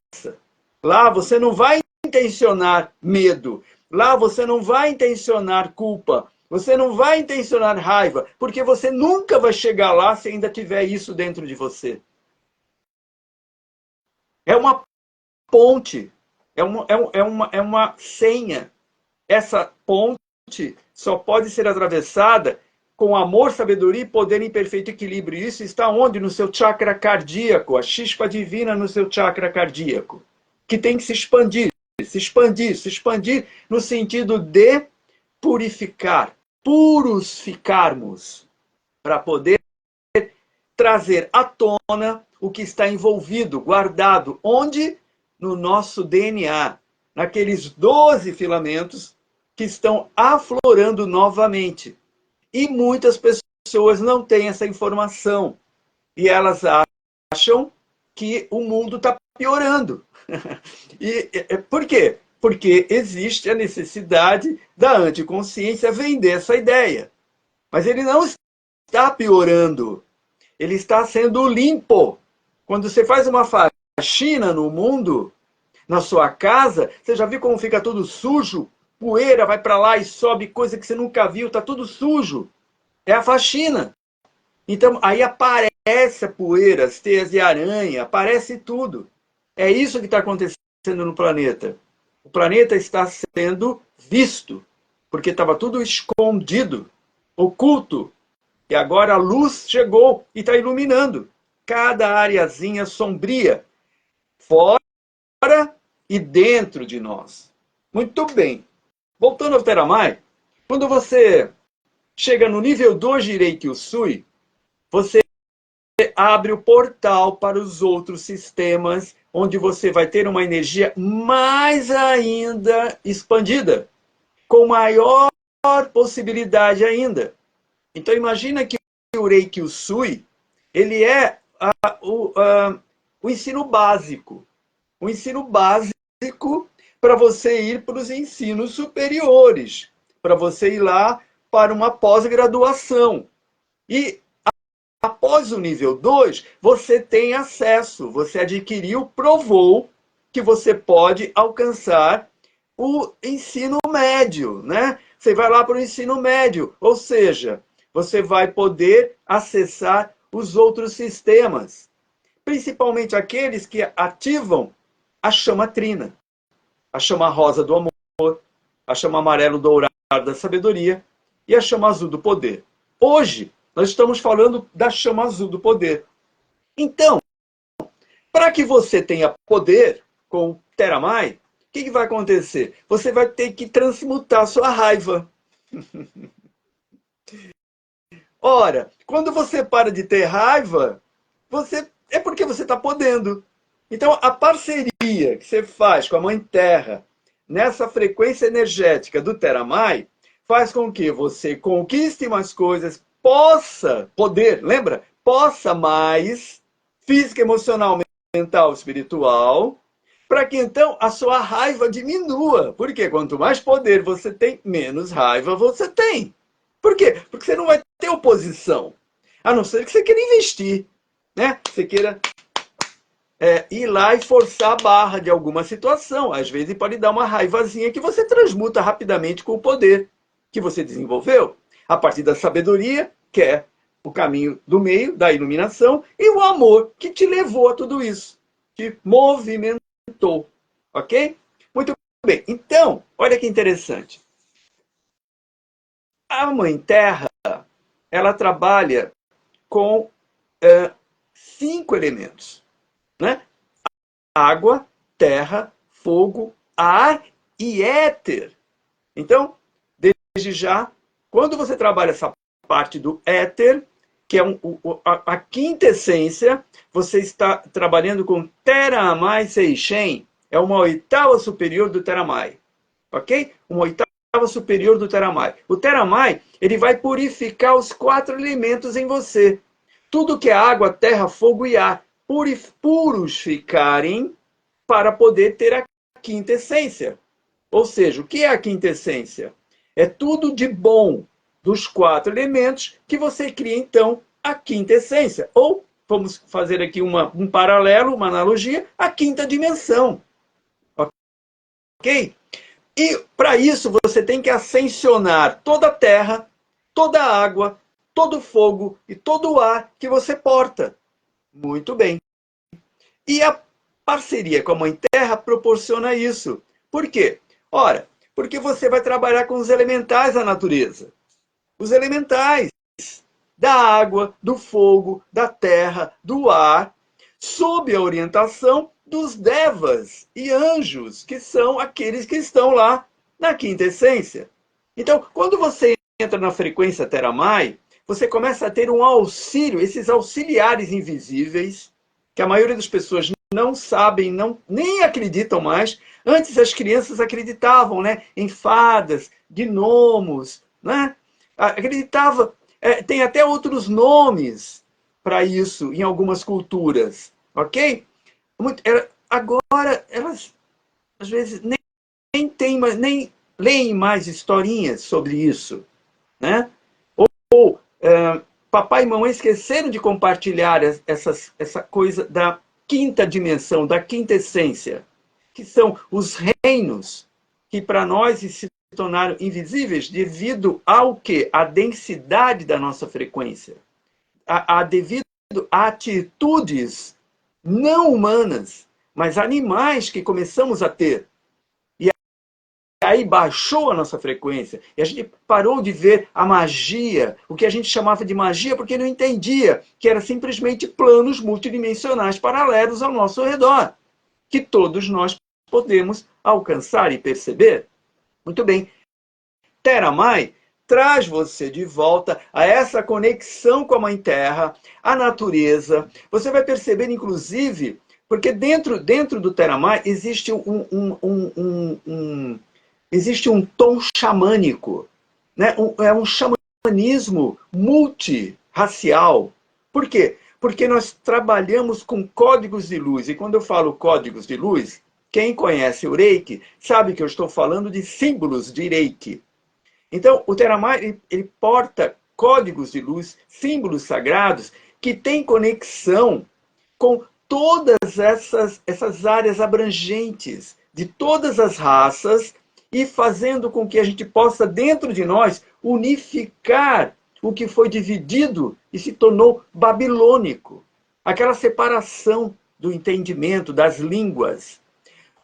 [SPEAKER 1] Lá você não vai intencionar medo. Lá você não vai intencionar culpa. Você não vai intencionar raiva. Porque você nunca vai chegar lá se ainda tiver isso dentro de você. É uma ponte. É uma senha. Essa ponte só pode ser atravessada com amor, sabedoria e poder em perfeito equilíbrio. Isso está onde? No seu chakra cardíaco, a chispa divina no seu chakra cardíaco. que tem que se expandir, se expandir, se expandir, no sentido de purificar, puros ficarmos, para poder trazer à tona o que está envolvido, guardado, onde? No nosso DNA, naqueles 12 filamentos que estão aflorando novamente. E muitas pessoas não têm essa informação. E elas acham que o mundo está piorando. E por quê? Porque existe a necessidade da anticonsciência vender essa ideia. Mas ele não está piorando. Ele está sendo limpo. Quando você faz uma faxina no mundo, na sua casa, você já viu como fica tudo sujo? Poeira vai para lá e sobe coisa que você nunca viu, está tudo sujo. É a faxina. Então, aí aparece a poeira, as teias de aranha, aparece tudo. É isso que está acontecendo no planeta. O planeta está sendo visto, porque estava tudo escondido, oculto. E agora a luz chegou e está iluminando cada areazinha sombria, fora e dentro de nós. Muito bem. Voltando ao Theramai, quando você chega no nível 2 de Reiki Usui, você abre o portal para os outros sistemas, onde você vai ter uma energia mais ainda expandida, com maior possibilidade ainda. Então imagina que o Reiki Usui, ele é o ensino básico. O ensino básico para você ir para os ensinos superiores, para você ir lá para uma pós-graduação. E após o nível 2, você tem acesso, você adquiriu, provou que você pode alcançar o ensino médio, né? Você vai lá para o ensino médio, ou seja, você vai poder acessar os outros sistemas, principalmente aqueles que ativam a chama trina, a chama rosa do amor, a chama amarelo dourado da sabedoria e a chama azul do poder. Hoje, nós estamos falando da chama azul do poder. Então, para que você tenha poder com o Theramai, o que vai acontecer? Você vai ter que transmutar a sua raiva. Ora, quando você para de ter raiva, é porque você está podendo. Então, a parceria que você faz com a Mãe Terra, nessa frequência energética do Theramai, faz com que você conquiste mais coisas, possa mais, física, emocional, mental, espiritual, para que então a sua raiva diminua. Porque quanto mais poder você tem, menos raiva você tem. Por quê? Porque você não vai ter oposição. A não ser que você queira investir, né? Você queira ir lá e forçar a barra de alguma situação. Às vezes pode dar uma raivazinha que você transmuta rapidamente com o poder que você desenvolveu, a partir da sabedoria, que é o caminho do meio, da iluminação, e o amor que te levou a tudo isso, te movimentou. Ok? Muito bem. Então, olha que interessante. A Mãe Terra, ela trabalha com 5 elementos, né? Água, terra, fogo, ar e éter. Então, desde já, quando você trabalha essa parte do éter, que é a quinta essência, você está trabalhando com Theramai Seishen, é uma oitava superior do Theramai. Ok? Uma oitava superior do Theramai. O Theramai, ele vai purificar os 4 elementos em você. Tudo que é água, terra, fogo e ar. Puros ficarem para poder ter a quinta essência. Ou seja, o que é a quinta essência? É tudo de bom dos 4 elementos que você cria, então, a quinta essência. Ou, vamos fazer aqui um paralelo, uma analogia, a quinta dimensão. Ok? E, para isso, você tem que ascensionar toda a terra, toda a água, todo o fogo e todo o ar que você porta. Muito bem. E a parceria com a Mãe Terra proporciona isso. Por quê? Ora, porque você vai trabalhar com os elementais da natureza. Os elementais da água, do fogo, da terra, do ar, sob a orientação dos devas e anjos, que são aqueles que estão lá na quinta essência. Então, quando você entra na frequência Teramai, você começa a ter um auxílio, esses auxiliares invisíveis, que a maioria das pessoas não sabem, nem acreditam mais. Antes as crianças acreditavam, né, em fadas, gnomos, né? Acreditava, tem até outros nomes para isso em algumas culturas, ok? Agora elas às vezes nem tem, nem leem mais historinhas sobre isso, né? Ou papai e mamãe esqueceram de compartilhar essa coisa da quinta dimensão, da quinta essência, que são os reinos que para nós se tornaram invisíveis devido ao que? A densidade da nossa frequência, devido a atitudes não humanas, mas animais que começamos a ter. Aí baixou a nossa frequência e a gente parou de ver a magia, o que a gente chamava de magia, porque não entendia que era simplesmente planos multidimensionais paralelos ao nosso redor, que todos nós podemos alcançar e perceber. Muito bem. Teramai traz você de volta a essa conexão com a Mãe Terra, a natureza. Você vai perceber, inclusive, porque dentro do Teramai existe existe um tom xamânico, né? É um xamanismo multirracial. Por quê? Porque nós trabalhamos com códigos de luz. E quando eu falo códigos de luz, quem conhece o Reiki sabe que eu estou falando de símbolos de Reiki. Então, o Teramai ele porta códigos de luz, símbolos sagrados, que têm conexão com todas essas áreas abrangentes, de todas as raças, e fazendo com que a gente possa, dentro de nós, unificar o que foi dividido e se tornou babilônico. Aquela separação do entendimento, das línguas.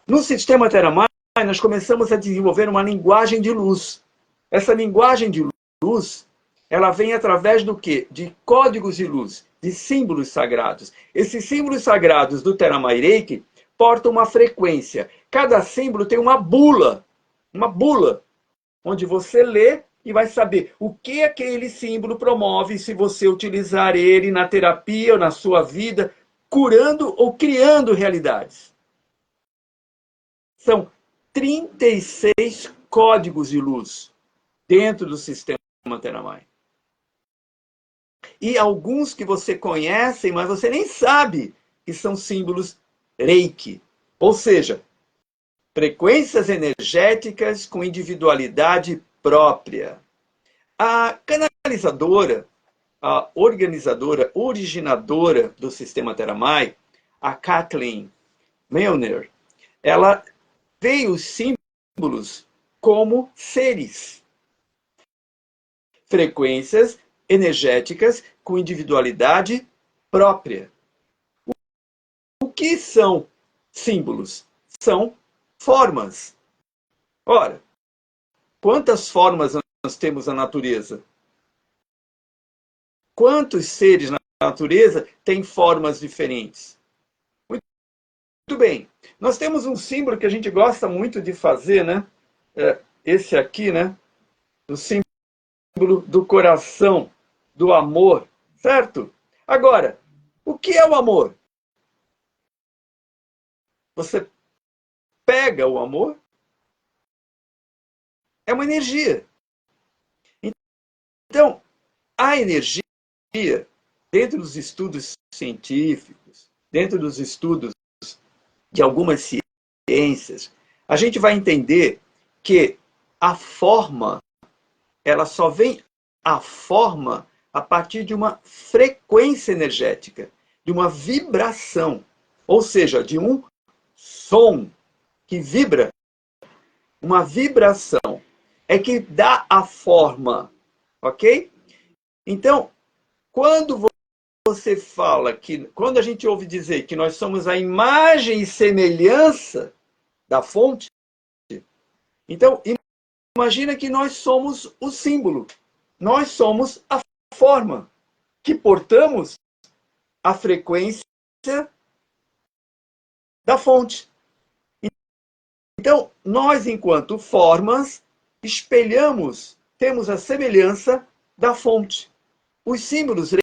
[SPEAKER 1] No sistema Teramai, nós começamos a desenvolver uma linguagem de luz. Essa linguagem de luz, ela vem através do quê? De códigos de luz, de símbolos sagrados. Esses símbolos sagrados do Teramai Reiki portam uma frequência. Cada símbolo tem uma bula, onde você lê e vai saber o que aquele símbolo promove se você utilizar ele na terapia ou na sua vida, curando ou criando realidades. São 36 códigos de luz dentro do sistema Teramai. E alguns que você conhece, mas você nem sabe que são símbolos Reiki. Ou seja, frequências energéticas com individualidade própria. A canalizadora, a organizadora, originadora do sistema Teramai, a Kathleen Milner, ela vê os símbolos como seres. Frequências energéticas com individualidade própria. O que são símbolos? São formas. Ora, quantas formas nós temos na natureza? Quantos seres na natureza têm formas diferentes? Muito bem. Nós temos um símbolo que a gente gosta muito de fazer, né? Esse aqui, né? O símbolo do coração, do amor, certo? Agora, o que é o amor? Você pega o amor, é uma energia. Então, a energia, dentro dos estudos científicos, dentro dos estudos de algumas ciências, a gente vai entender que a forma, ela só vem à forma a partir de uma frequência energética, de uma vibração, ou seja, de um som que vibra, uma vibração, é que dá a forma, ok? Então, quando você fala que, quando a gente ouve dizer que nós somos a imagem e semelhança da fonte, então imagina que nós somos o símbolo, nós somos a forma que portamos a frequência da fonte. Então, nós, enquanto formas, espelhamos, temos a semelhança da fonte. Os símbolos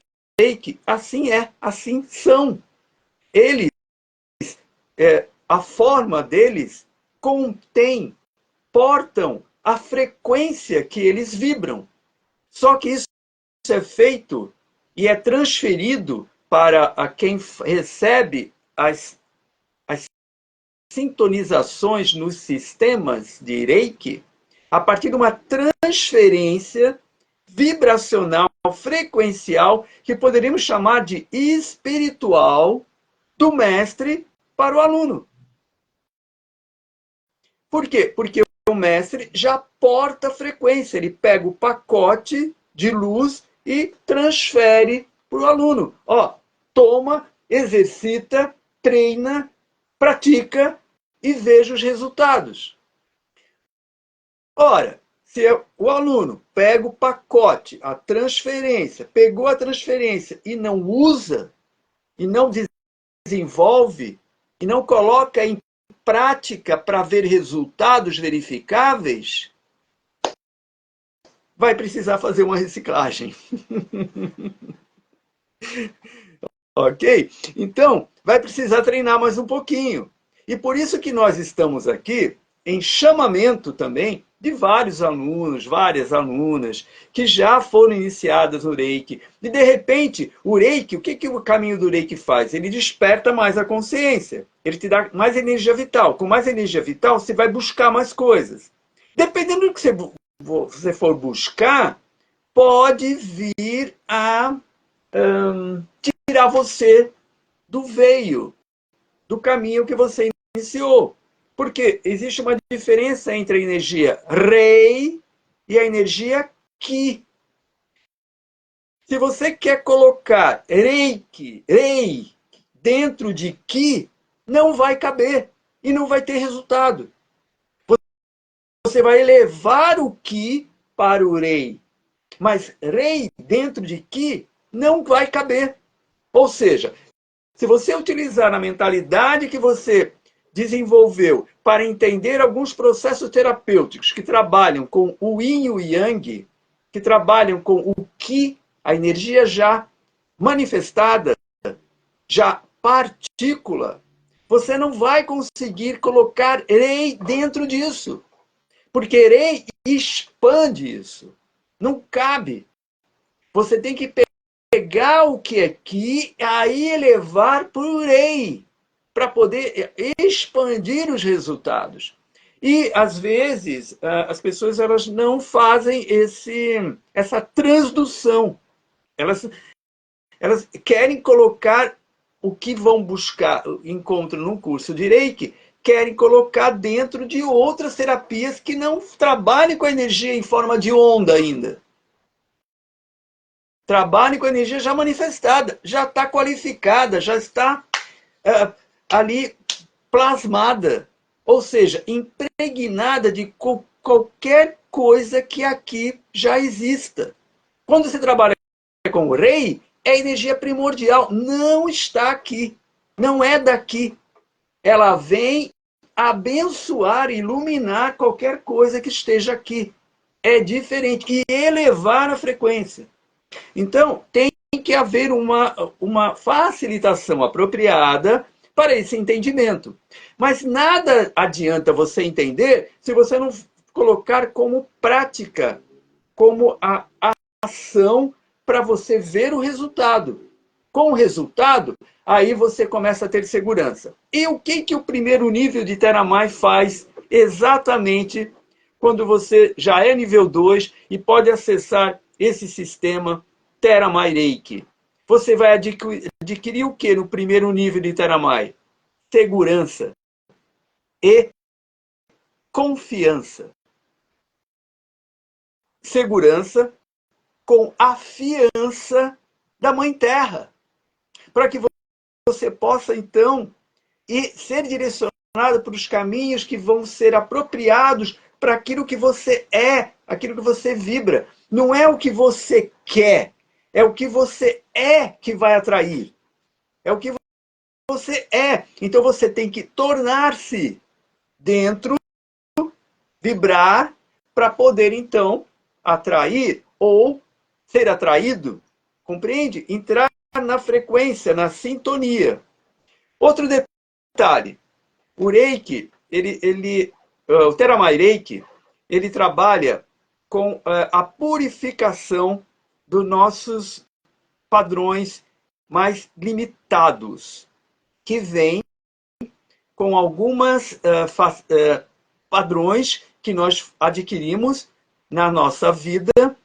[SPEAKER 1] Reiki, assim são. Eles, a forma deles contém, portam a frequência que eles vibram. Só que isso é feito e é transferido para quem recebe as sintonizações nos sistemas de Reiki a partir de uma transferência vibracional, frequencial, que poderíamos chamar de espiritual, do mestre para o aluno. Por quê? Porque o mestre já porta frequência, ele pega o pacote de luz e transfere para o aluno. Ó, toma, exercita, treina, pratica e veja os resultados. Ora, se o aluno pega o pacote, a transferência, pegou a transferência e não usa, e não desenvolve, e não coloca em prática para ver resultados verificáveis, vai precisar fazer uma reciclagem. Ok? Então, vai precisar treinar mais um pouquinho. E por isso que nós estamos aqui em chamamento também de vários alunos, várias alunas, que já foram iniciadas no Reiki. E, de repente, o Reiki, o que o caminho do Reiki faz? Ele desperta mais a consciência. Ele te dá mais energia vital. Com mais energia vital, você vai buscar mais coisas. Dependendo do que você for buscar, pode vir a tirar você do veio, do caminho que você iniciou. Porque existe uma diferença entre a energia Rei e a energia Ki. Se você quer colocar Rei dentro de Ki, não vai caber e não vai ter resultado. Você vai elevar o Ki para o Rei, mas Rei dentro de Ki não vai caber. Ou seja, se você utilizar a mentalidade que você desenvolveu para entender alguns processos terapêuticos que trabalham com o Yin e o Yang, que trabalham com o Qi, a energia já manifestada, já partícula, você não vai conseguir colocar Rei dentro disso. Porque Rei expande isso. Não cabe. Você tem que pegar o que é Ki, aí elevar para o Rei, para poder expandir os resultados. E, às vezes, as pessoas elas não fazem essa transdução. Elas querem colocar o que vão buscar, encontram num curso de Reiki, querem colocar dentro de outras terapias que não trabalhem com a energia em forma de onda ainda. Trabalhem com a energia já manifestada, já está qualificada, já está ali plasmada, ou seja, impregnada de qualquer coisa que aqui já exista. Quando você trabalha com o Rei, é energia primordial, não está aqui, não é daqui. Ela vem abençoar, iluminar qualquer coisa que esteja aqui. É diferente, e elevar a frequência. Então, tem que haver uma facilitação apropriada para esse entendimento. Mas nada adianta você entender se você não colocar como prática, como a ação para você ver o resultado. Com o resultado, aí você começa a ter segurança. E o que o primeiro nível de Theramai faz exatamente quando você já é nível 2 e pode acessar esse sistema Theramai Reiki? Você vai adquirir o que no primeiro nível de Theramai? Segurança e confiança. Segurança com a fiança da Mãe Terra. Para que você possa, então, ser direcionado para os caminhos que vão ser apropriados para aquilo que você é, aquilo que você vibra. Não é o que você quer, é o que você é que vai atrair. É o que você é. Então você tem que tornar-se dentro, vibrar, para poder então atrair ou ser atraído, compreende? Entrar na frequência, na sintonia. Outro detalhe, o Reiki, o Theravada Reiki, ele trabalha com a purificação dos nossos padrões mais limitados, que vem com algumas padrões que nós adquirimos na nossa vida,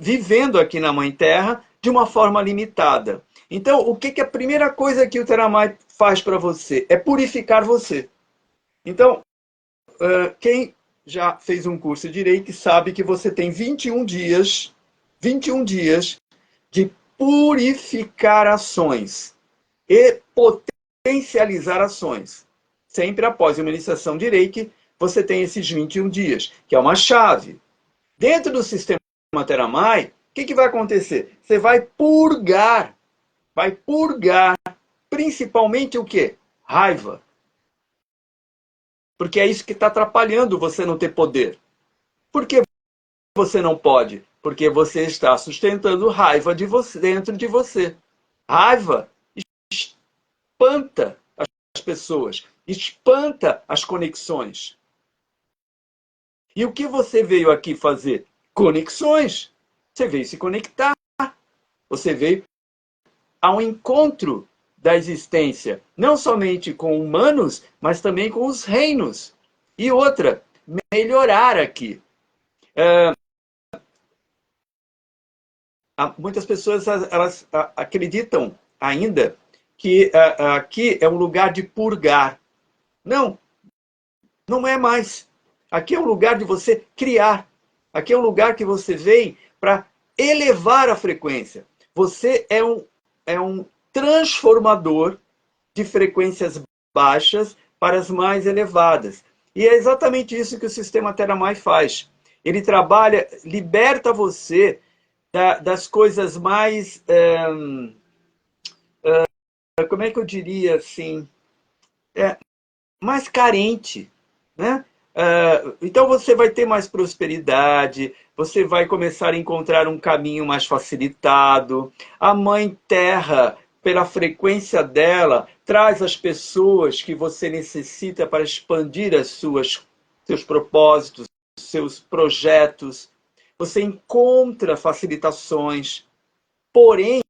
[SPEAKER 1] vivendo aqui na Mãe Terra, de uma forma limitada. Então, o que é a primeira coisa que o Theravada faz para você? É purificar você. Então, quem já fez um curso de Reiki sabe que você tem 21 dias de purificar ações e potencializar ações. Sempre após uma iniciação de Reiki, você tem esses 21 dias, que é uma chave. Dentro do sistema Theravada, o que vai acontecer? Você vai purgar principalmente o quê? Raiva. Porque é isso que está atrapalhando você não ter poder. Por que você não pode? Porque você está sustentando raiva dentro de você. Raiva espanta as pessoas, espanta as conexões. E o que você veio aqui fazer? Conexões. Você veio se conectar. Você veio ao encontro da existência, não somente com humanos, mas também com os reinos. E outra, melhorar aqui. Muitas pessoas elas acreditam ainda que aqui é um lugar de purgar. Não, não é mais. Aqui é um lugar de você criar. Aqui é um lugar que você vem para elevar a frequência. Você é um transformador de frequências baixas para as mais elevadas. E é exatamente isso que o sistema Theravada faz. Ele trabalha, liberta você das coisas mais... como é que eu diria assim? Mais carente, né? Então você vai ter mais prosperidade, você vai começar a encontrar um caminho mais facilitado. A Mãe Terra, pela frequência dela, traz as pessoas que você necessita para expandir seus propósitos, seus projetos. Você encontra facilitações, porém,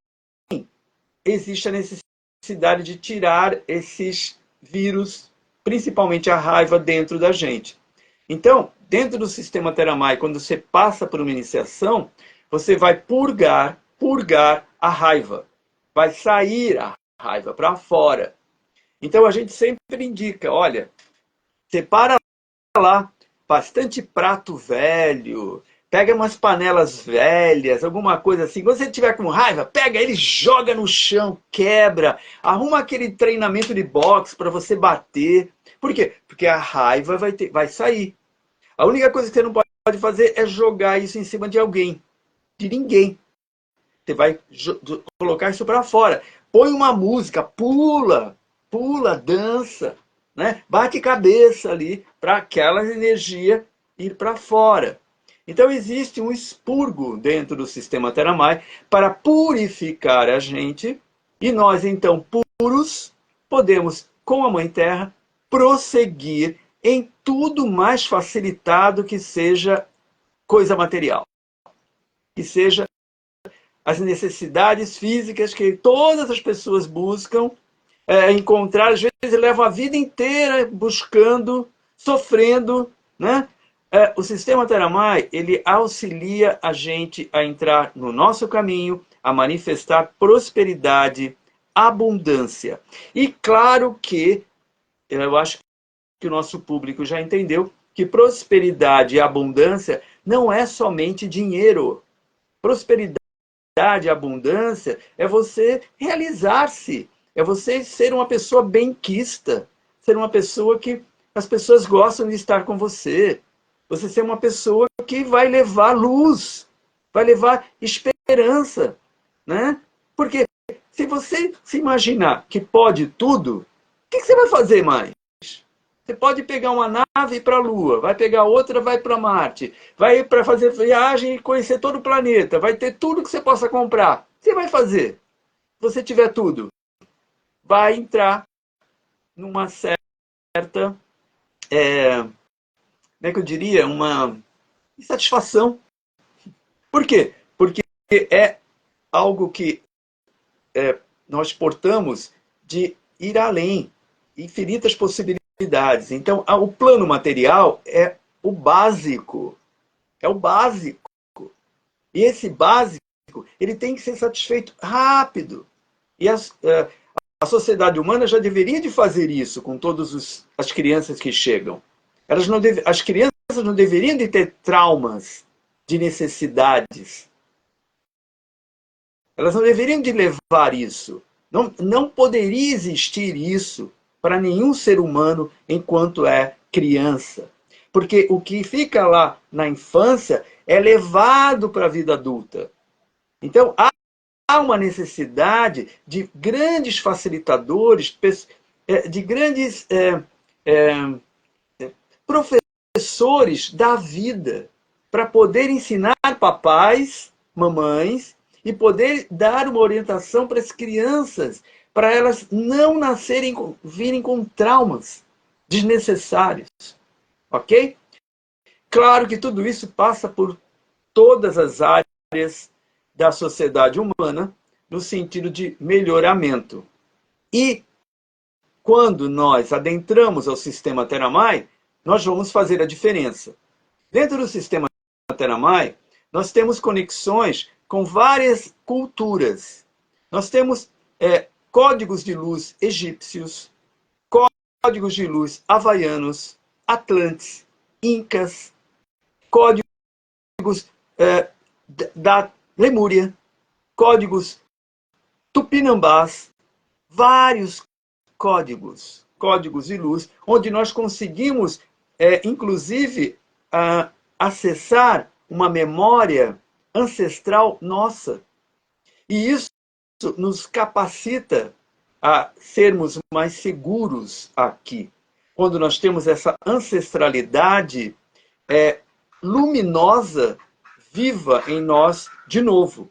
[SPEAKER 1] existe a necessidade de tirar esses vírus, principalmente a raiva, dentro da gente. Então, dentro do sistema Theravada, quando você passa por uma iniciação, você vai purgar a raiva. Vai sair a raiva para fora. Então, a gente sempre indica, olha, separa lá bastante prato velho, pega umas panelas velhas, alguma coisa assim. Quando você tiver com raiva, pega ele, joga no chão, quebra. Arruma aquele treinamento de boxe para você bater. Por quê? Porque a raiva vai sair. A única coisa que você não pode fazer é jogar isso em cima de alguém. De ninguém. Você vai colocar isso para fora. Põe uma música, pula, dança, né? Bate cabeça ali para aquela energia ir para fora. Então existe um expurgo dentro do sistema Theravada para purificar a gente, e nós então puros podemos, com a Mãe Terra, prosseguir em tudo mais facilitado que seja coisa material, que seja as necessidades físicas que todas as pessoas buscam encontrar, às vezes levam a vida inteira buscando, sofrendo, né? O sistema Theravada, ele auxilia a gente a entrar no nosso caminho, a manifestar prosperidade, abundância. E claro que, eu acho que o nosso público já entendeu, que prosperidade e abundância não é somente dinheiro. Prosperidade e abundância é você realizar-se, é você ser uma pessoa benquista, ser uma pessoa que as pessoas gostam de estar com você. Você ser uma pessoa que vai levar luz, vai levar esperança, né? Porque Se você se imaginar que pode tudo, o que você vai fazer mais? Você pode pegar uma nave e ir para a Lua, vai pegar outra, vai para Marte, vai para fazer viagem e conhecer todo o planeta, vai ter tudo que você possa comprar. O que você vai fazer? Se você tiver tudo, vai entrar numa certa, como é que eu diria, uma insatisfação. Por quê? Porque é algo que nós portamos de ir além, infinitas possibilidades. Então, o plano material é o básico. É o básico. E esse básico, ele tem que ser satisfeito rápido. E a sociedade humana já deveria de fazer isso com todas as crianças que chegam. As crianças não deveriam de ter traumas de necessidades. Elas não deveriam de levar isso. Não poderia existir isso para nenhum ser humano enquanto é criança. Porque o que fica lá na infância é levado para a vida adulta. Então, há uma necessidade de grandes facilitadores, de grandes professores da vida, para poder ensinar papais, mamães, e poder dar uma orientação para as crianças, para elas não virem com traumas desnecessários. Ok? Claro que tudo isso passa por todas as áreas da sociedade humana, no sentido de melhoramento. E quando nós adentramos ao sistema Theramai, nós vamos fazer a diferença. Dentro do sistema Theramai, nós temos conexões com várias culturas. Nós temos códigos de luz egípcios, códigos de luz havaianos, atlantes, incas, códigos da Lemúria, códigos tupinambás, vários códigos de luz, onde nós conseguimos, inclusive, acessar uma memória ancestral nossa. E isso nos capacita a sermos mais seguros aqui. Quando nós temos essa ancestralidade luminosa, viva em nós de novo.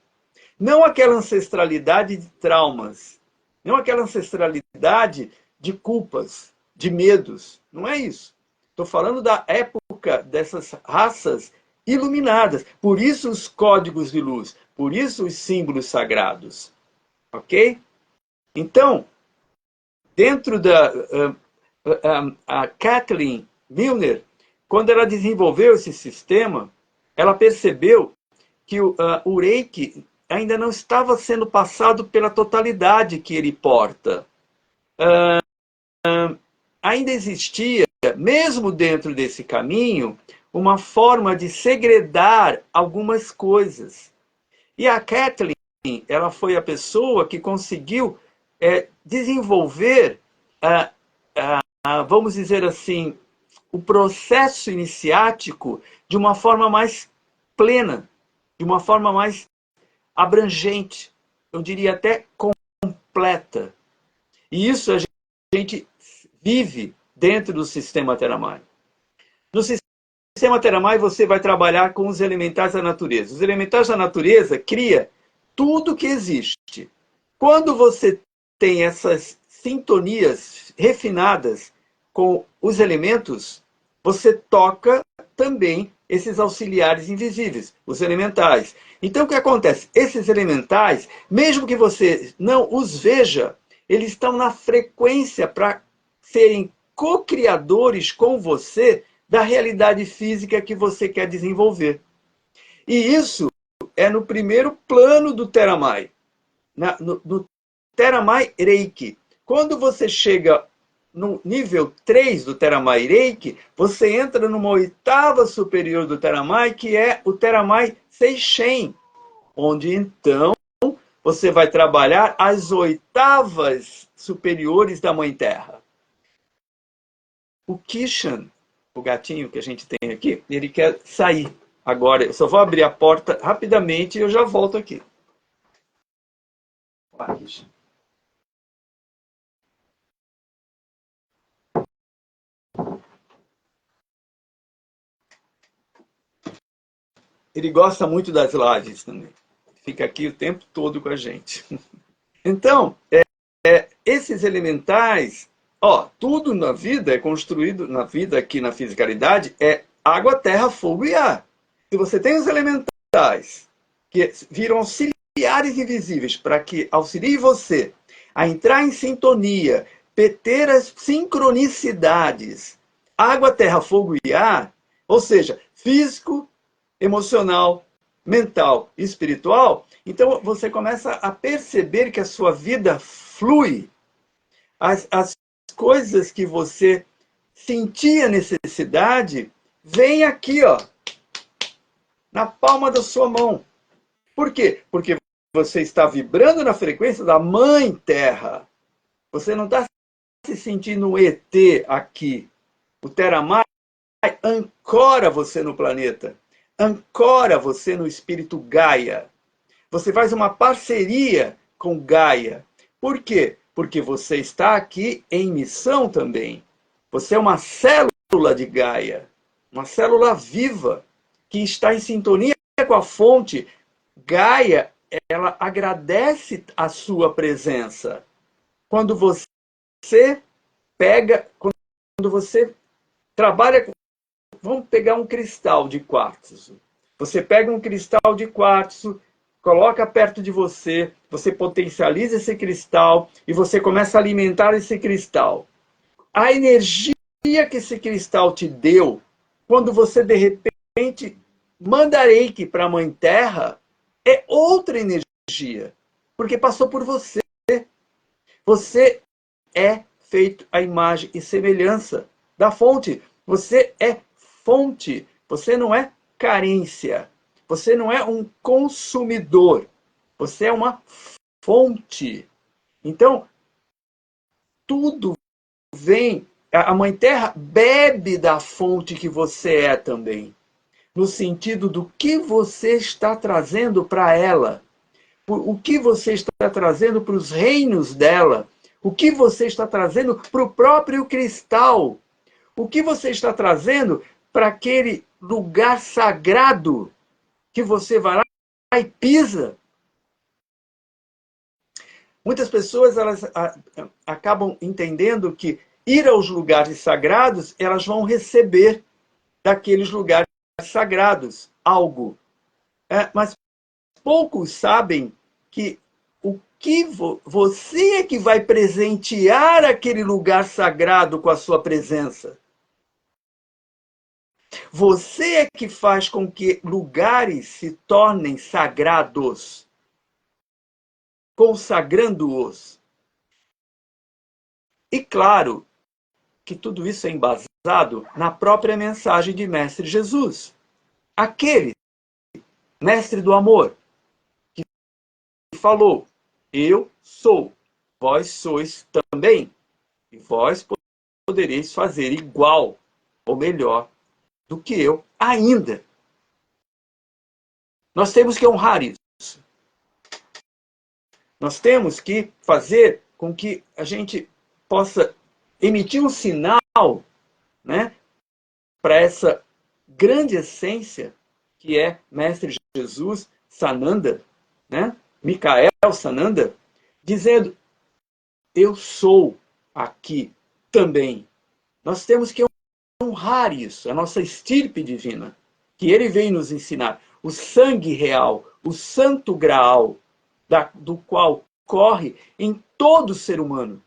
[SPEAKER 1] Não aquela ancestralidade de traumas, não aquela ancestralidade de culpas, de medos. Não é isso. Estou falando da época dessas raças iluminadas. Por isso os códigos de luz, por isso os símbolos sagrados. Ok? Então, dentro a Kathleen Milner, quando ela desenvolveu esse sistema, ela percebeu que o Reiki ainda não estava sendo passado pela totalidade que ele porta. Ainda existia, mesmo dentro desse caminho, uma forma de segredar algumas coisas. E a Kathleen, ela foi a pessoa que conseguiu desenvolver, vamos dizer assim, o processo iniciático de uma forma mais plena, de uma forma mais abrangente, eu diria até completa. E isso a gente vive dentro do sistema Theramai. No sistema Theramai você vai trabalhar com os elementais da natureza. Os elementais da natureza cria tudo que existe. Quando você tem essas sintonias refinadas com os elementos, você toca também esses auxiliares invisíveis, os elementais. Então, o que acontece? Esses elementais, mesmo que você não os veja, eles estão na frequência para serem co-criadores com você da realidade física que você quer desenvolver. E isso é no primeiro plano do Theramai, no Theramai Reiki. Quando você chega no nível 3 do Theramai Reiki, você entra numa oitava superior do Theramai, que é o Theramai Seishen, onde então você vai trabalhar as oitavas superiores da Mãe Terra. O Kishan, o gatinho que a gente tem aqui, ele quer sair agora. Eu só vou abrir a porta rapidamente e eu já volto aqui. Vai, Kishan. ele gosta muito das lives também. Fica aqui o tempo todo com a gente. Então, esses elementais, tudo na vida é construído, na vida aqui na fisicalidade, é água, terra, fogo e ar. Se você tem os elementais que viram auxiliares invisíveis para que auxiliem você a entrar em sintonia, ter as sincronicidades, água, terra, fogo e ar, ou seja, físico, emocional, mental e espiritual, então você começa a perceber que a sua vida flui. As coisas que você sentia necessidade, vêm aqui, na palma da sua mão. Por quê? Porque você está vibrando na frequência da Mãe Terra. Você não está se sentindo um ET aqui. O Terramai ancora você no planeta. Ancora você no espírito Gaia. Você faz uma parceria com Gaia. Por quê? Porque você está aqui em missão também. Você é uma célula de Gaia. Uma célula viva que está em sintonia com a fonte. Gaia, ela agradece a sua presença. Quando você quando você trabalha, vamos pegar um cristal de quartzo. Você pega um cristal de quartzo, coloca perto de você, você potencializa esse cristal e você começa a alimentar esse cristal. A energia que esse cristal te deu, quando você de repente manda reiki para a Mãe Terra, é outra energia, porque passou por você. Você é feito à imagem e semelhança da fonte. Você é fonte. Você não é carência. Você não é um consumidor. Você é uma fonte. Então, tudo vem. A Mãe Terra bebe da fonte que você é também. No sentido do que você está trazendo para ela. O que você está trazendo para os reinos dela. O que você está trazendo para o próprio cristal. O que você está trazendo para aquele lugar sagrado que você vai lá e pisa. Muitas pessoas elas acabam entendendo que ir aos lugares sagrados, elas vão receber daqueles lugares sagrados algo. Mas poucos sabem que o que você é que vai presentear aquele lugar sagrado com a sua presença. Você é que faz com que lugares se tornem sagrados, consagrando-os. E claro que tudo isso é embasado na própria mensagem de Mestre Jesus. Aquele Mestre do Amor, que falou, eu sou, vós sois também, e vós podereis fazer igual ou melhor do que eu ainda. Nós temos que honrar isso. Nós temos que fazer com que a gente possa emitir um sinal, né, para essa grande essência que é Mestre Jesus, Sananda, né, Michael Sananda, dizendo, eu sou aqui também. Nós temos que honrar isso, a nossa estirpe divina, que ele veio nos ensinar. O sangue real, o santo graal, do qual corre em todo ser humano.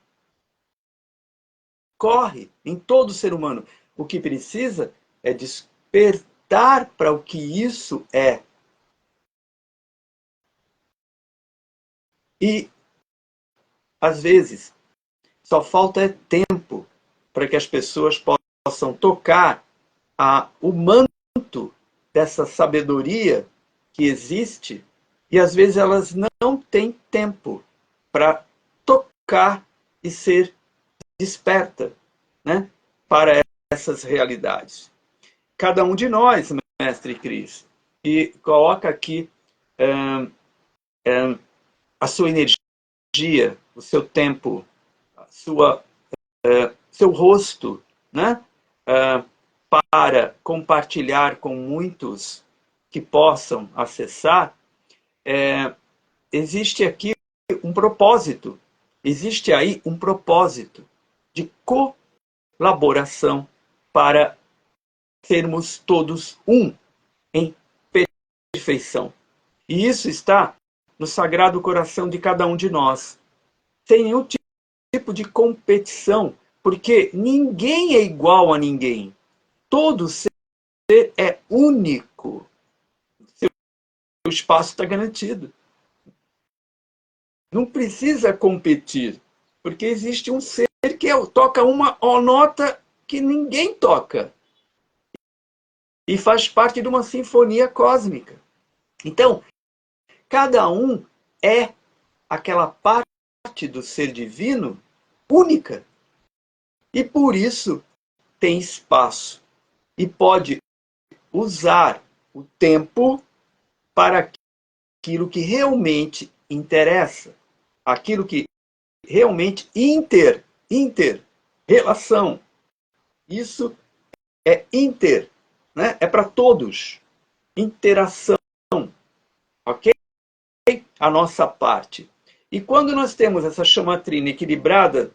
[SPEAKER 1] Corre em todo ser humano. O que precisa é despertar para o que isso é. E, às vezes, só falta tempo para que as pessoas possam tocar o manto dessa sabedoria que existe, e às vezes elas não têm tempo para tocar e ser desperta, né, para essas realidades. Cada um de nós, Mestre Cris, e coloca aqui a sua energia, o seu tempo, seu rosto, né, para compartilhar com muitos que possam acessar, existe aqui um propósito, existe aí um propósito de colaboração para sermos todos um em perfeição. E isso está no Sagrado Coração de cada um de nós, sem nenhum tipo de competição, porque ninguém é igual a ninguém. Todo ser é único. Seu espaço está garantido. Não precisa competir, porque existe um ser que toca uma nota que ninguém toca e faz parte de uma sinfonia cósmica. Então, cada um é aquela parte do ser divino única. E por isso tem espaço e pode usar o tempo para aquilo que realmente interessa, aquilo que realmente relação. Isso é né? É para todos. Interação, ok? A nossa parte. E quando nós temos essa chamatrina equilibrada,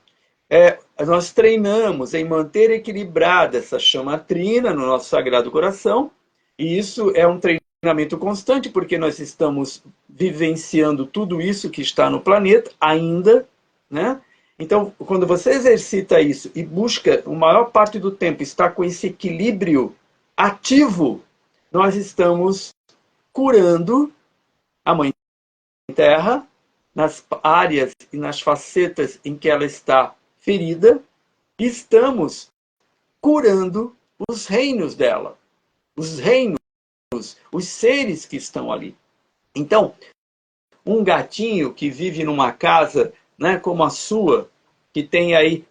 [SPEAKER 1] nós treinamos em manter equilibrada essa chamatrina no nosso Sagrado Coração, e isso é um treinamento constante, porque nós estamos vivenciando tudo isso que está no planeta ainda, né? Então, quando você exercita isso e busca, a maior parte do tempo, estar com esse equilíbrio ativo, nós estamos curando a Mãe Terra nas áreas e nas facetas em que ela está ferida, e estamos curando os reinos dela, os reinos, os seres que estão ali. Então, um gatinho que vive numa casa, né, como a sua, que tem aí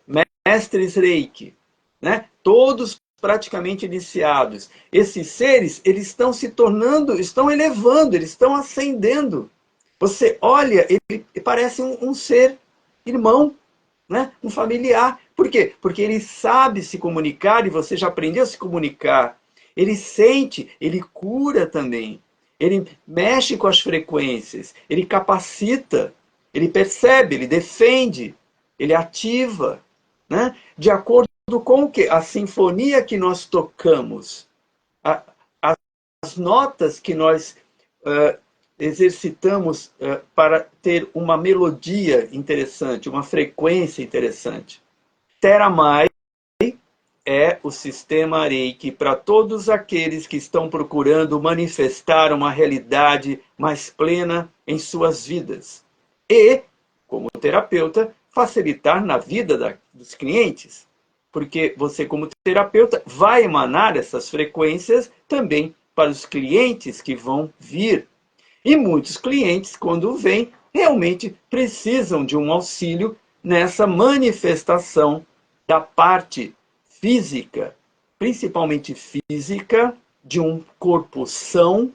[SPEAKER 1] mestres Reiki, né, todos praticamente iniciados, esses seres, eles estão se tornando, estão elevando, eles estão ascendendo. Você olha, ele parece um ser irmão, né? Um familiar. Por quê? Porque ele sabe se comunicar e você já aprendeu a se comunicar. Ele sente, ele cura também. Ele mexe com as frequências, ele capacita, ele percebe, ele defende, ele ativa, né? De acordo com o quê? A sinfonia que nós tocamos, as notas que nós exercitamos para ter uma melodia interessante, uma frequência interessante. Theramai é o sistema Reiki para todos aqueles que estão procurando manifestar uma realidade mais plena em suas vidas. E, como terapeuta, facilitar na vida dos clientes. Porque você, como terapeuta, vai emanar essas frequências também para os clientes que vão vir. E muitos clientes, quando vêm, realmente precisam de um auxílio nessa manifestação da parte física, principalmente física, de um corpo são,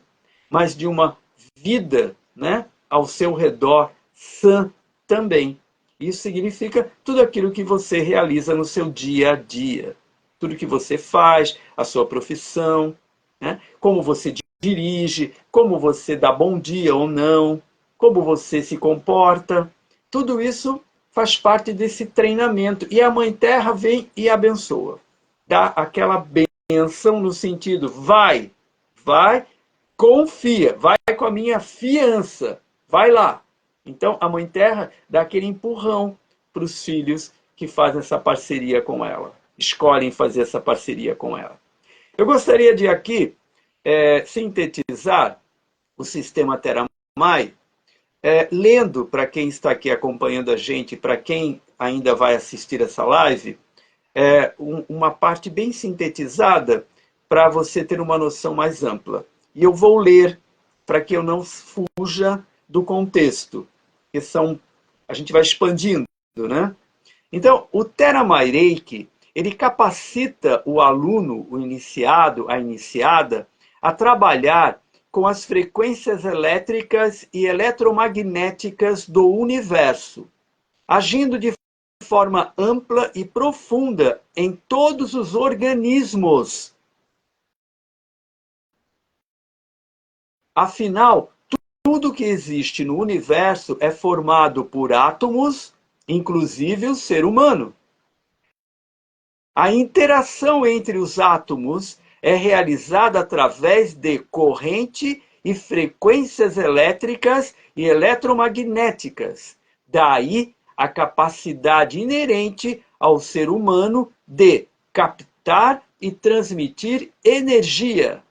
[SPEAKER 1] mas de uma vida, né, ao seu redor sã também. Isso significa tudo aquilo que você realiza no seu dia a dia, tudo que você faz, a sua profissão, né, como você dirige, como você dá bom dia ou não, como você se comporta. Tudo isso faz parte desse treinamento. E a Mãe Terra vem e abençoa. Dá aquela benção no sentido, vai, confia, vai com a minha fiança, vai lá. Então a Mãe Terra dá aquele empurrão para os filhos que fazem essa parceria com ela, escolhem fazer essa parceria com ela. Eu gostaria de aqui sintetizar o sistema Theramai, lendo para quem está aqui acompanhando a gente, para quem ainda vai assistir essa live, uma parte bem sintetizada para você ter uma noção mais ampla. E eu vou ler para que eu não fuja do contexto, que a gente vai expandindo, né? Então, o Theramai Reiki, ele capacita o aluno, o iniciado, a iniciada, a trabalhar com as frequências elétricas e eletromagnéticas do universo, agindo de forma ampla e profunda em todos os organismos Afinal, tudo que existe no universo é formado por átomos, inclusive o ser humano. A interação entre os átomos é realizada através de corrente e frequências elétricas e eletromagnéticas. Daí a capacidade inerente ao ser humano de captar e transmitir energia.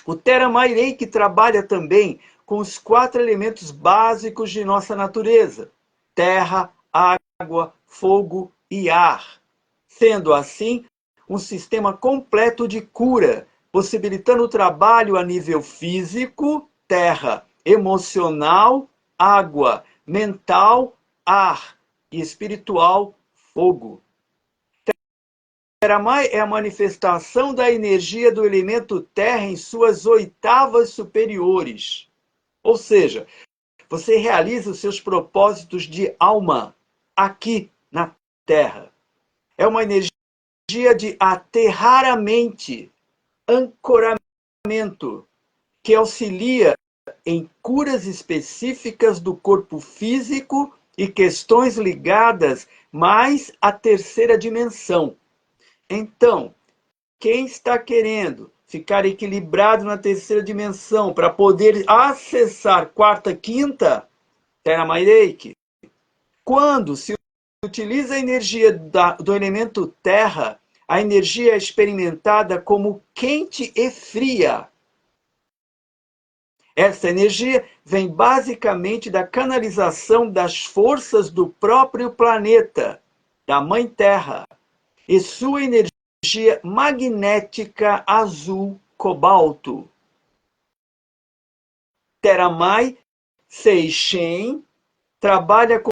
[SPEAKER 1] O Theravada Reiki trabalha também com os 4 elementos básicos de nossa natureza: terra, água, fogo e ar. Sendo assim, um sistema completo de cura, possibilitando o trabalho a nível físico, terra, emocional, água, mental, ar e espiritual, fogo. Theravada é a manifestação da energia do elemento terra em suas oitavas superiores. Ou seja, você realiza os seus propósitos de alma aqui na Terra. É uma energia de aterrar a mente, ancoramento, que auxilia em curas específicas do corpo físico e questões ligadas mais à terceira dimensão. Então, quem está querendo ficar equilibrado na terceira dimensão para poder acessar quarta, quinta, Theravada Reiki, quando se utiliza a energia do elemento terra, a energia é experimentada como quente e fria. Essa energia vem basicamente da canalização das forças do próprio planeta, da Mãe Terra, e sua energia magnética azul cobalto. Theravada Seixen trabalha com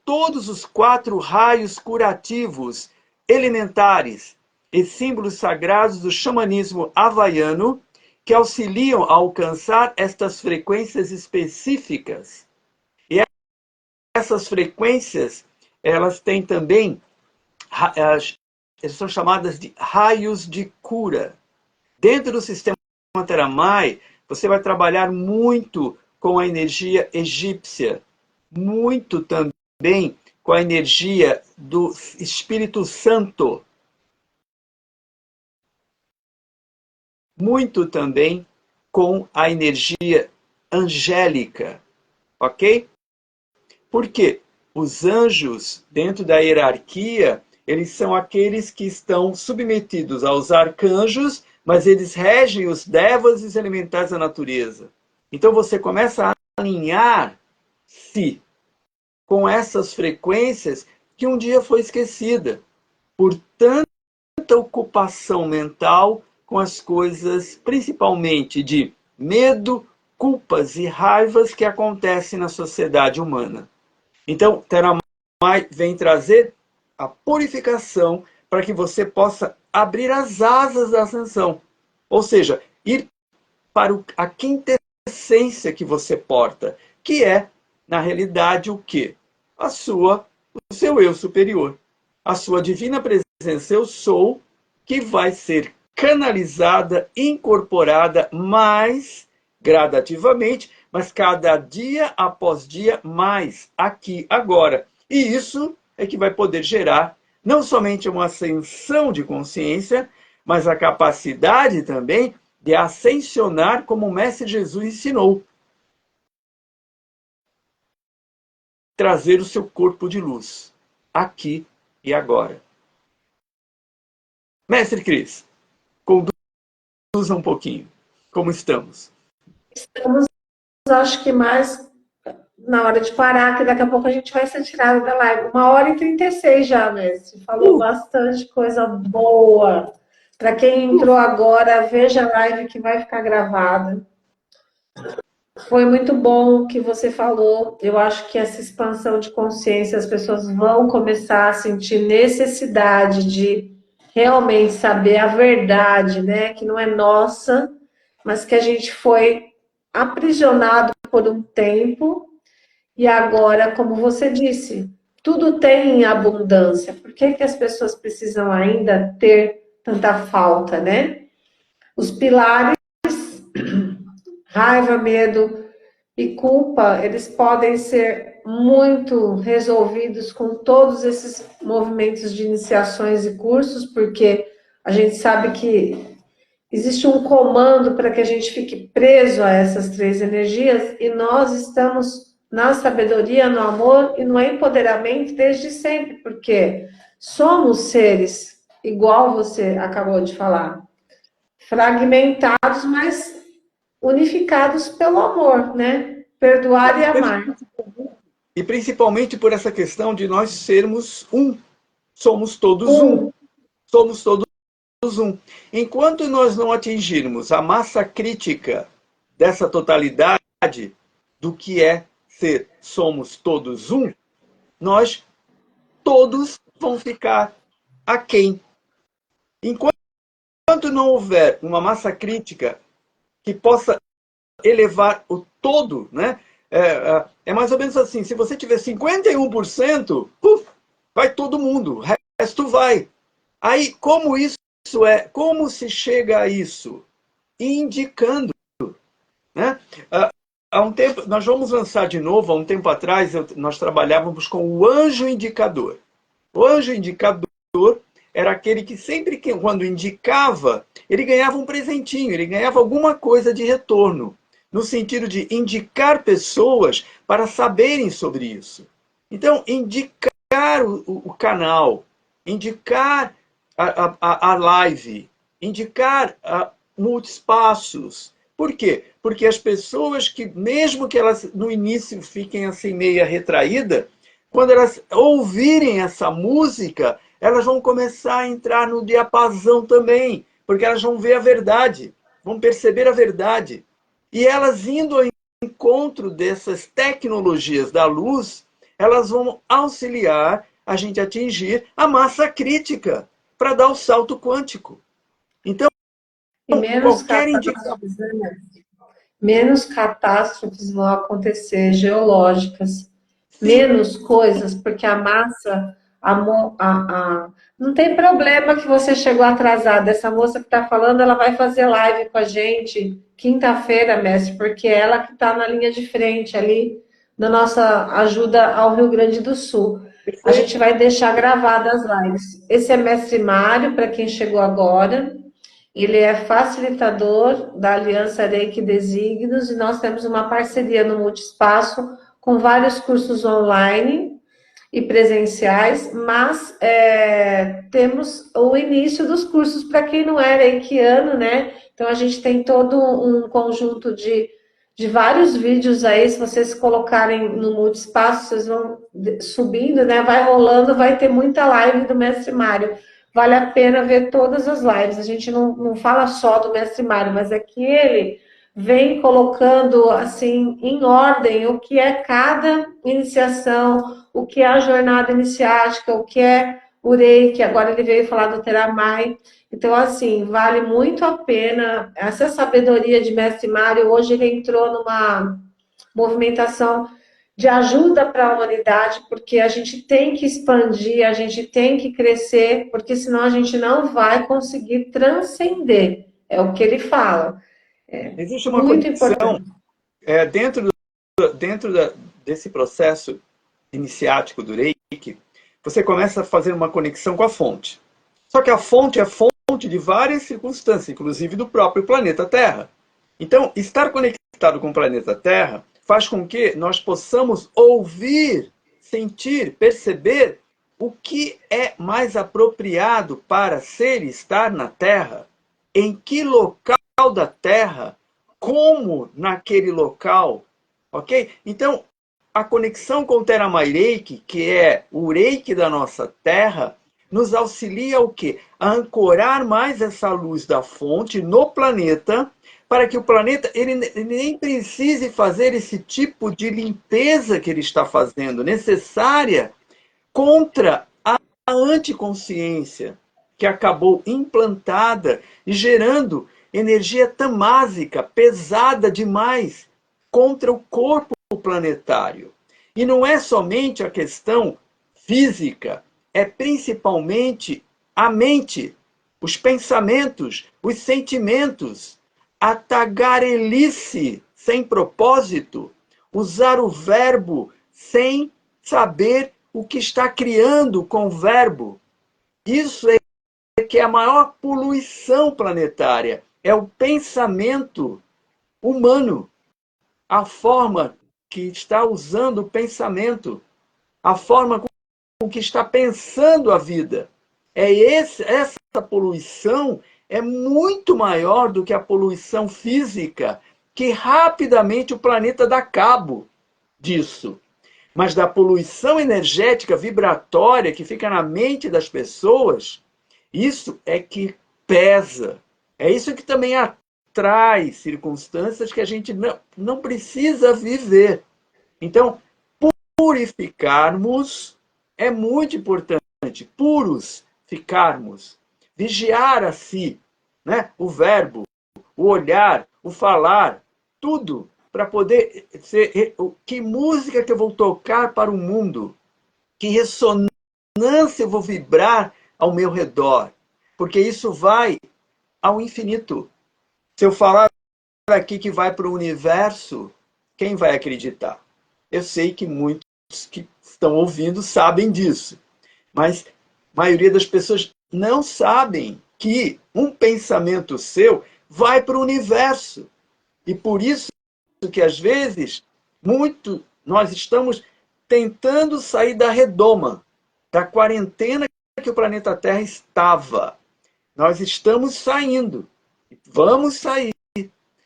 [SPEAKER 1] todos os 4 raios curativos elementares e símbolos sagrados do xamanismo havaiano que auxiliam a alcançar estas frequências específicas. E essas frequências, elas têm também, elas são chamadas de raios de cura. Dentro do sistema Theravada, você vai trabalhar muito com a energia egípcia, muito também com a energia do Espírito Santo, muito também com a energia angélica, ok? Porque os anjos, dentro da hierarquia, eles são aqueles que estão submetidos aos arcanjos, mas eles regem os devas e os elementares da natureza. Então você começa a alinhar-se com essas frequências que um dia foi esquecida por tanta ocupação mental com as coisas, principalmente de medo, culpas e raivas que acontecem na sociedade humana. Então, Theravada vem trazer a purificação para que você possa abrir as asas da ascensão. Ou seja, ir para a quintessência que você porta, que é, na realidade, o quê? O seu eu superior. A sua divina presença, eu sou, que vai ser canalizada, incorporada mais gradativamente, mas cada dia após dia mais, aqui, agora. E isso é que vai poder gerar não somente uma ascensão de consciência, mas a capacidade também de ascensionar como o Mestre Jesus ensinou. Trazer o seu corpo de luz, aqui e agora. Mestre Cris, conduza um pouquinho. Como estamos?
[SPEAKER 2] Estamos, acho que mais na hora de parar, que daqui a pouco a gente vai ser tirado da live. 1h36 já, mestre. Falou bastante coisa boa. Para quem entrou agora, veja a live que vai ficar gravada. Foi muito bom o que você falou. Eu acho que essa expansão de consciência, as pessoas vão começar a sentir necessidade de realmente saber a verdade, né? Que não é nossa, mas que a gente foi aprisionado por um tempo e agora, como você disse, tudo tem em abundância. Por que que as pessoas precisam ainda ter tanta falta, né? Os pilares raiva, medo e culpa, eles podem ser muito resolvidos com todos esses movimentos de iniciações e cursos, porque a gente sabe que existe um comando para que a gente fique preso a essas três energias e nós estamos na sabedoria, no amor e no empoderamento desde sempre, porque somos seres, igual você acabou de falar, fragmentados, mas unificados pelo amor, né? Perdoar e amar.
[SPEAKER 1] E principalmente por essa questão de nós sermos um. Somos todos um.
[SPEAKER 2] Um,
[SPEAKER 1] Somos todos um. Enquanto nós não atingirmos a massa crítica dessa totalidade do que é ser somos todos um, nós todos vão ficar aquém. Enquanto não houver uma massa crítica que possa elevar o todo, né? É mais ou menos assim, se você tiver 51%, vai todo mundo, o resto vai. Aí, como se chega a isso? Indicando, né? Há um tempo, nós vamos lançar de novo, há um tempo atrás, nós trabalhávamos com o anjo indicador. O anjo indicador era aquele que sempre que, quando indicava, ele ganhava um presentinho, ele ganhava alguma coisa de retorno, no sentido de indicar pessoas para saberem sobre isso. Então, indicar o canal, indicar a live, indicar multiespaços. Por quê? Porque as pessoas que, mesmo que elas no início fiquem assim meia retraída, quando elas ouvirem essa música, elas vão começar a entrar no diapasão também, porque elas vão ver a verdade, vão perceber a verdade. E elas indo ao encontro dessas tecnologias da luz, elas vão auxiliar a gente a atingir a massa crítica para dar o salto quântico. Então,
[SPEAKER 2] e menos
[SPEAKER 1] qualquer indicação.
[SPEAKER 2] catástrofes, né? Menos catástrofes vão acontecer, geológicas,
[SPEAKER 1] Sim,
[SPEAKER 2] menos coisas, porque a massa, não tem problema que você chegou atrasada. Essa moça que está falando, ela vai fazer live com a gente quinta-feira, mestre, porque é ela que está na linha de frente ali, da nossa ajuda ao Rio Grande do Sul. A gente vai deixar gravadas as lives. Esse é mestre Mário, para quem chegou agora. Ele é facilitador da Aliança Reiki Desígnios e nós temos uma parceria no Multiespaço com vários cursos online e presenciais, mas temos o início dos cursos para quem não é reikiano, né? Então a gente tem todo um conjunto de vários vídeos aí, se vocês colocarem no Multiespaço, vocês vão subindo, né? Vai rolando, vai ter muita live do Mestre Mário. Vale a pena ver todas as lives. A gente não fala só do Mestre Mário, mas é que ele vem colocando assim em ordem o que é cada iniciação, o que é a jornada iniciática, o que é o Reiki, agora ele veio falar do Teramai. Então, assim, vale muito a pena. Essa sabedoria de Mestre Mário, hoje ele entrou numa movimentação de ajuda para a humanidade, porque a gente tem que expandir, a gente tem que crescer, porque senão a gente não vai conseguir transcender. É o que ele fala. É
[SPEAKER 1] existe uma
[SPEAKER 2] muito
[SPEAKER 1] conexão
[SPEAKER 2] importante.
[SPEAKER 1] dentro desse processo iniciático do Reiki, você começa a fazer uma conexão com a fonte. Só que a fonte é fonte de várias circunstâncias, inclusive do próprio planeta Terra. Então, estar conectado com o planeta Terra faz com que nós possamos ouvir, sentir, perceber o que é mais apropriado para ser e estar na Terra, em que local da Terra, como naquele local, ok? Então, a conexão com o Teramai Reiki, que é o Reiki da nossa Terra, nos auxilia o quê? A ancorar mais essa luz da fonte no planeta, para que o planeta ele nem precise fazer esse tipo de limpeza que ele está fazendo, necessária contra a anticonsciência que acabou implantada e gerando energia tamásica pesada demais contra o corpo planetário. E não é somente a questão física, é principalmente a mente, os pensamentos, os sentimentos, a tagarelice sem propósito, usar o verbo sem saber o que está criando com o verbo. Isso é que é a maior poluição planetária, é o pensamento humano, a forma que está usando o pensamento, a forma com que está pensando a vida. Essa poluição é muito maior do que a poluição física, que rapidamente o planeta dá cabo disso. Mas da poluição energética, vibratória, que fica na mente das pessoas, isso é que pesa. É isso que também atrai circunstâncias que a gente não precisa viver. Então, purificarmos é muito importante. Puros ficarmos. Vigiar a si, né? O verbo, o olhar, o falar, tudo para poder ser. Que música que eu vou tocar para o mundo? Que ressonância eu vou vibrar ao meu redor? Porque isso vai ao infinito. Se eu falar aqui que vai para o universo, quem vai acreditar? Eu sei que muitos que estão ouvindo sabem disso, mas a maioria das pessoas não sabem que um pensamento seu vai para o universo. E por isso que, às vezes, nós estamos tentando sair da redoma, da quarentena que o planeta Terra estava. Nós estamos saindo. Vamos sair,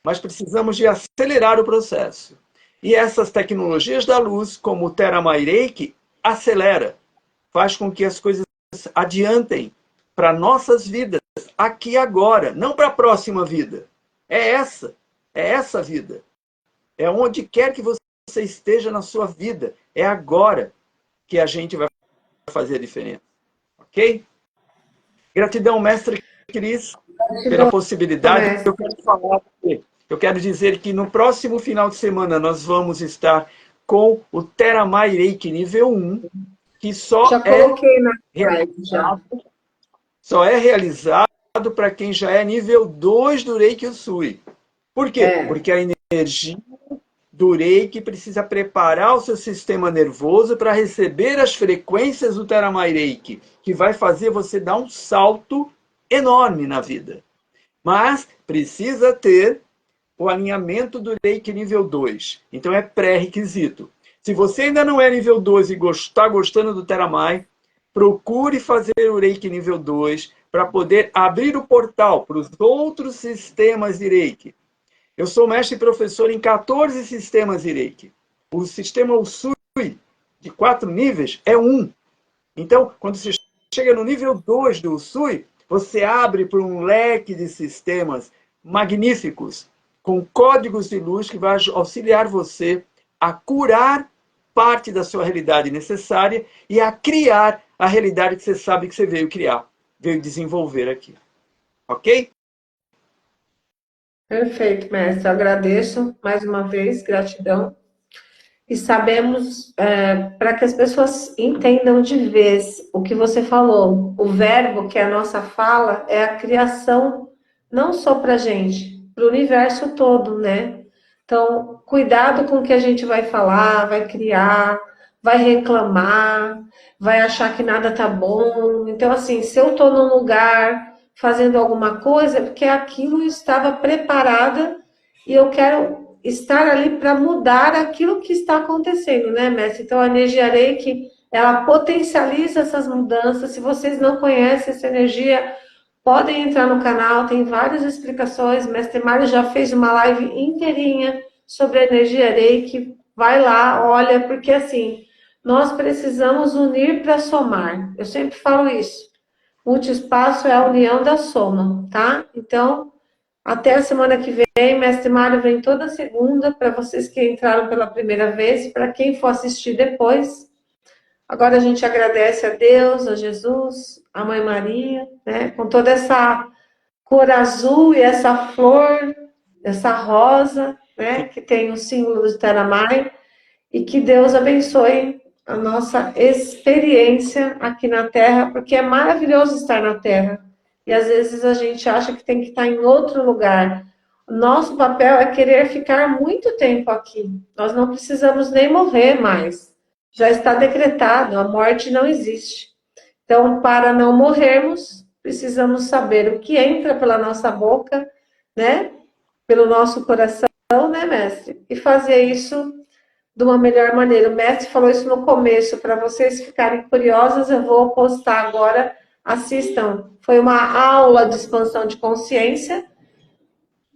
[SPEAKER 1] mas precisamos de acelerar o processo. E essas tecnologias da luz, como o Theramai Reiki, acelera, faz com que as coisas adiantem para nossas vidas, aqui e agora, não para a próxima vida. É essa vida. É onde quer que você esteja na sua vida. É agora que a gente vai fazer a diferença. Ok? Gratidão, mestre Cris, pela possibilidade. Eu quero falar, eu quero dizer que no próximo final de semana nós vamos estar com o Theramai Reiki nível 1, que só é realizado para quem já é nível 2 do Reiki Usui. Por quê? Porque a energia do Reiki precisa preparar o seu sistema nervoso para receber as frequências do Theramai Reiki, que vai fazer você dar um salto enorme na vida. Mas precisa ter o alinhamento do Reiki nível 2. Então é pré-requisito. Se você ainda não é nível 2 e está gostando do Theramai, procure fazer o Reiki nível 2 para poder abrir o portal para os outros sistemas de Reiki. Eu sou mestre e professor em 14 sistemas de Reiki. O sistema Usui, de 4 níveis, é 1. Então, quando você chega no nível 2 do Usui, você abre para um leque de sistemas magníficos, com códigos de luz que vai auxiliar você a curar parte da sua realidade necessária e a criar a realidade que você sabe que você veio criar, veio desenvolver aqui. Ok?
[SPEAKER 2] Perfeito, mestre. Eu agradeço mais uma vez, gratidão. E sabemos, para que as pessoas entendam de vez o que você falou, o verbo, que é a nossa fala, é a criação, não só para a gente, para o universo todo, né? Então, cuidado com o que a gente vai falar, vai criar, vai reclamar, vai achar que nada tá bom. Então, assim, se eu estou num lugar fazendo alguma coisa, é porque aquilo estava preparada e eu quero estar ali para mudar aquilo que está acontecendo, né, mestre? Então, a energia Reiki, ela potencializa essas mudanças. Se vocês não conhecem essa energia, podem entrar no canal, tem várias explicações. Mestre Mário já fez uma live inteirinha sobre a energia Reiki. Vai lá, olha, porque assim, nós precisamos unir para somar. Eu sempre falo isso. Multiespaço é a união da soma, tá? Então, até a semana que vem, Mestre Mário vem toda segunda, para vocês que entraram pela primeira vez, para quem for assistir depois. Agora a gente agradece a Deus, a Jesus, a Mãe Maria, né, com toda essa cor azul e essa flor, essa rosa, né, que tem o símbolo do Theramai, e que Deus abençoe a nossa experiência aqui na Terra, porque é maravilhoso estar na Terra. E às vezes a gente acha que tem que estar em outro lugar. Nosso papel é querer ficar muito tempo aqui. Nós não precisamos nem morrer mais. Já está decretado, a morte não existe. Então, para não morrermos, precisamos saber o que entra pela nossa boca, né? Pelo nosso coração, né, mestre? E fazer isso de uma melhor maneira. O mestre falou isso no começo, para vocês ficarem curiosas, eu vou postar agora, assistam. Foi uma aula de expansão de consciência.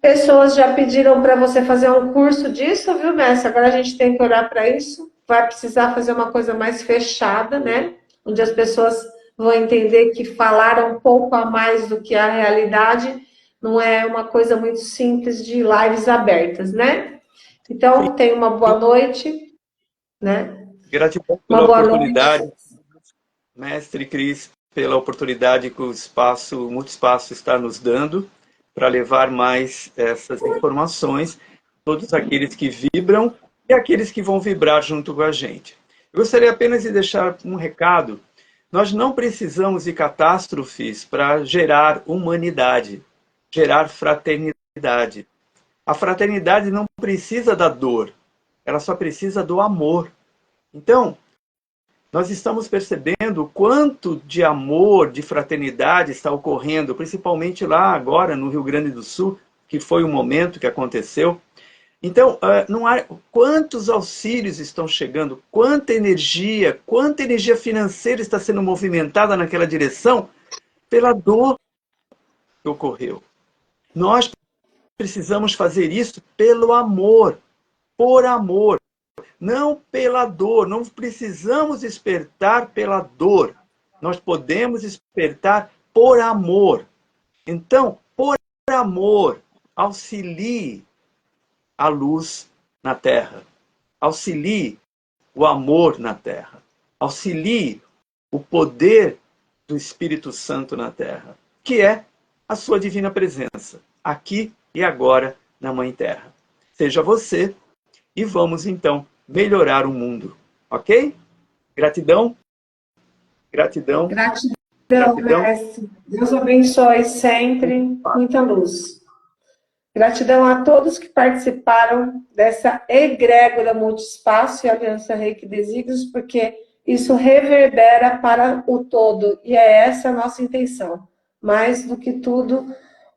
[SPEAKER 2] Pessoas já pediram para você fazer um curso disso, viu, mestre? Agora a gente tem que olhar para isso. Vai precisar fazer uma coisa mais fechada, né? Onde as pessoas vão entender que falar um pouco a mais do que a realidade não é uma coisa muito simples de lives abertas, né? Então, tenha uma boa noite, né?
[SPEAKER 1] Gratidão
[SPEAKER 2] Uma
[SPEAKER 1] pela
[SPEAKER 2] boa noite.
[SPEAKER 1] oportunidade, mestre Cris, pela oportunidade que o espaço, o Multiespaço está nos dando para levar mais essas informações, todos aqueles que vibram e aqueles que vão vibrar junto com a gente. Eu gostaria apenas de deixar um recado. Nós não precisamos de catástrofes para gerar humanidade, gerar fraternidade. A fraternidade não precisa da dor, ela só precisa do amor. Então, nós estamos percebendo o quanto de amor, de fraternidade está ocorrendo, principalmente lá agora no Rio Grande do Sul, que foi o momento que aconteceu. Então, não há, quantos auxílios estão chegando, quanta energia financeira está sendo movimentada naquela direção pela dor que ocorreu. Nós precisamos fazer isso pelo amor, por amor. Não pela dor, não precisamos despertar pela dor. Nós podemos despertar por amor. Então, por amor, auxilie a luz na Terra. Auxilie o amor na Terra. Auxilie o poder do Espírito Santo na Terra, que é a sua divina presença, aqui e agora na Mãe Terra. Seja você e vamos então melhorar o mundo, ok? Gratidão, gratidão,
[SPEAKER 2] Gratidão,
[SPEAKER 1] gratidão.
[SPEAKER 2] mestre. Deus abençoe sempre, muita luz. Gratidão a todos que participaram dessa egrégora Multiespaço e Aliança Reiki Desígnios, porque isso reverbera para o todo, e é essa a nossa intenção. Mais do que tudo,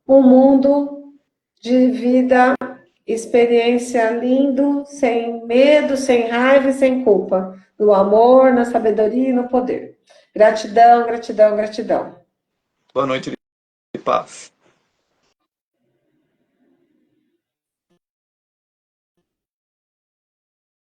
[SPEAKER 2] um mundo de vida, experiência lindo, sem medo, sem raiva e sem culpa, no amor, na sabedoria e no poder. Gratidão, gratidão, gratidão.
[SPEAKER 1] Boa noite de paz.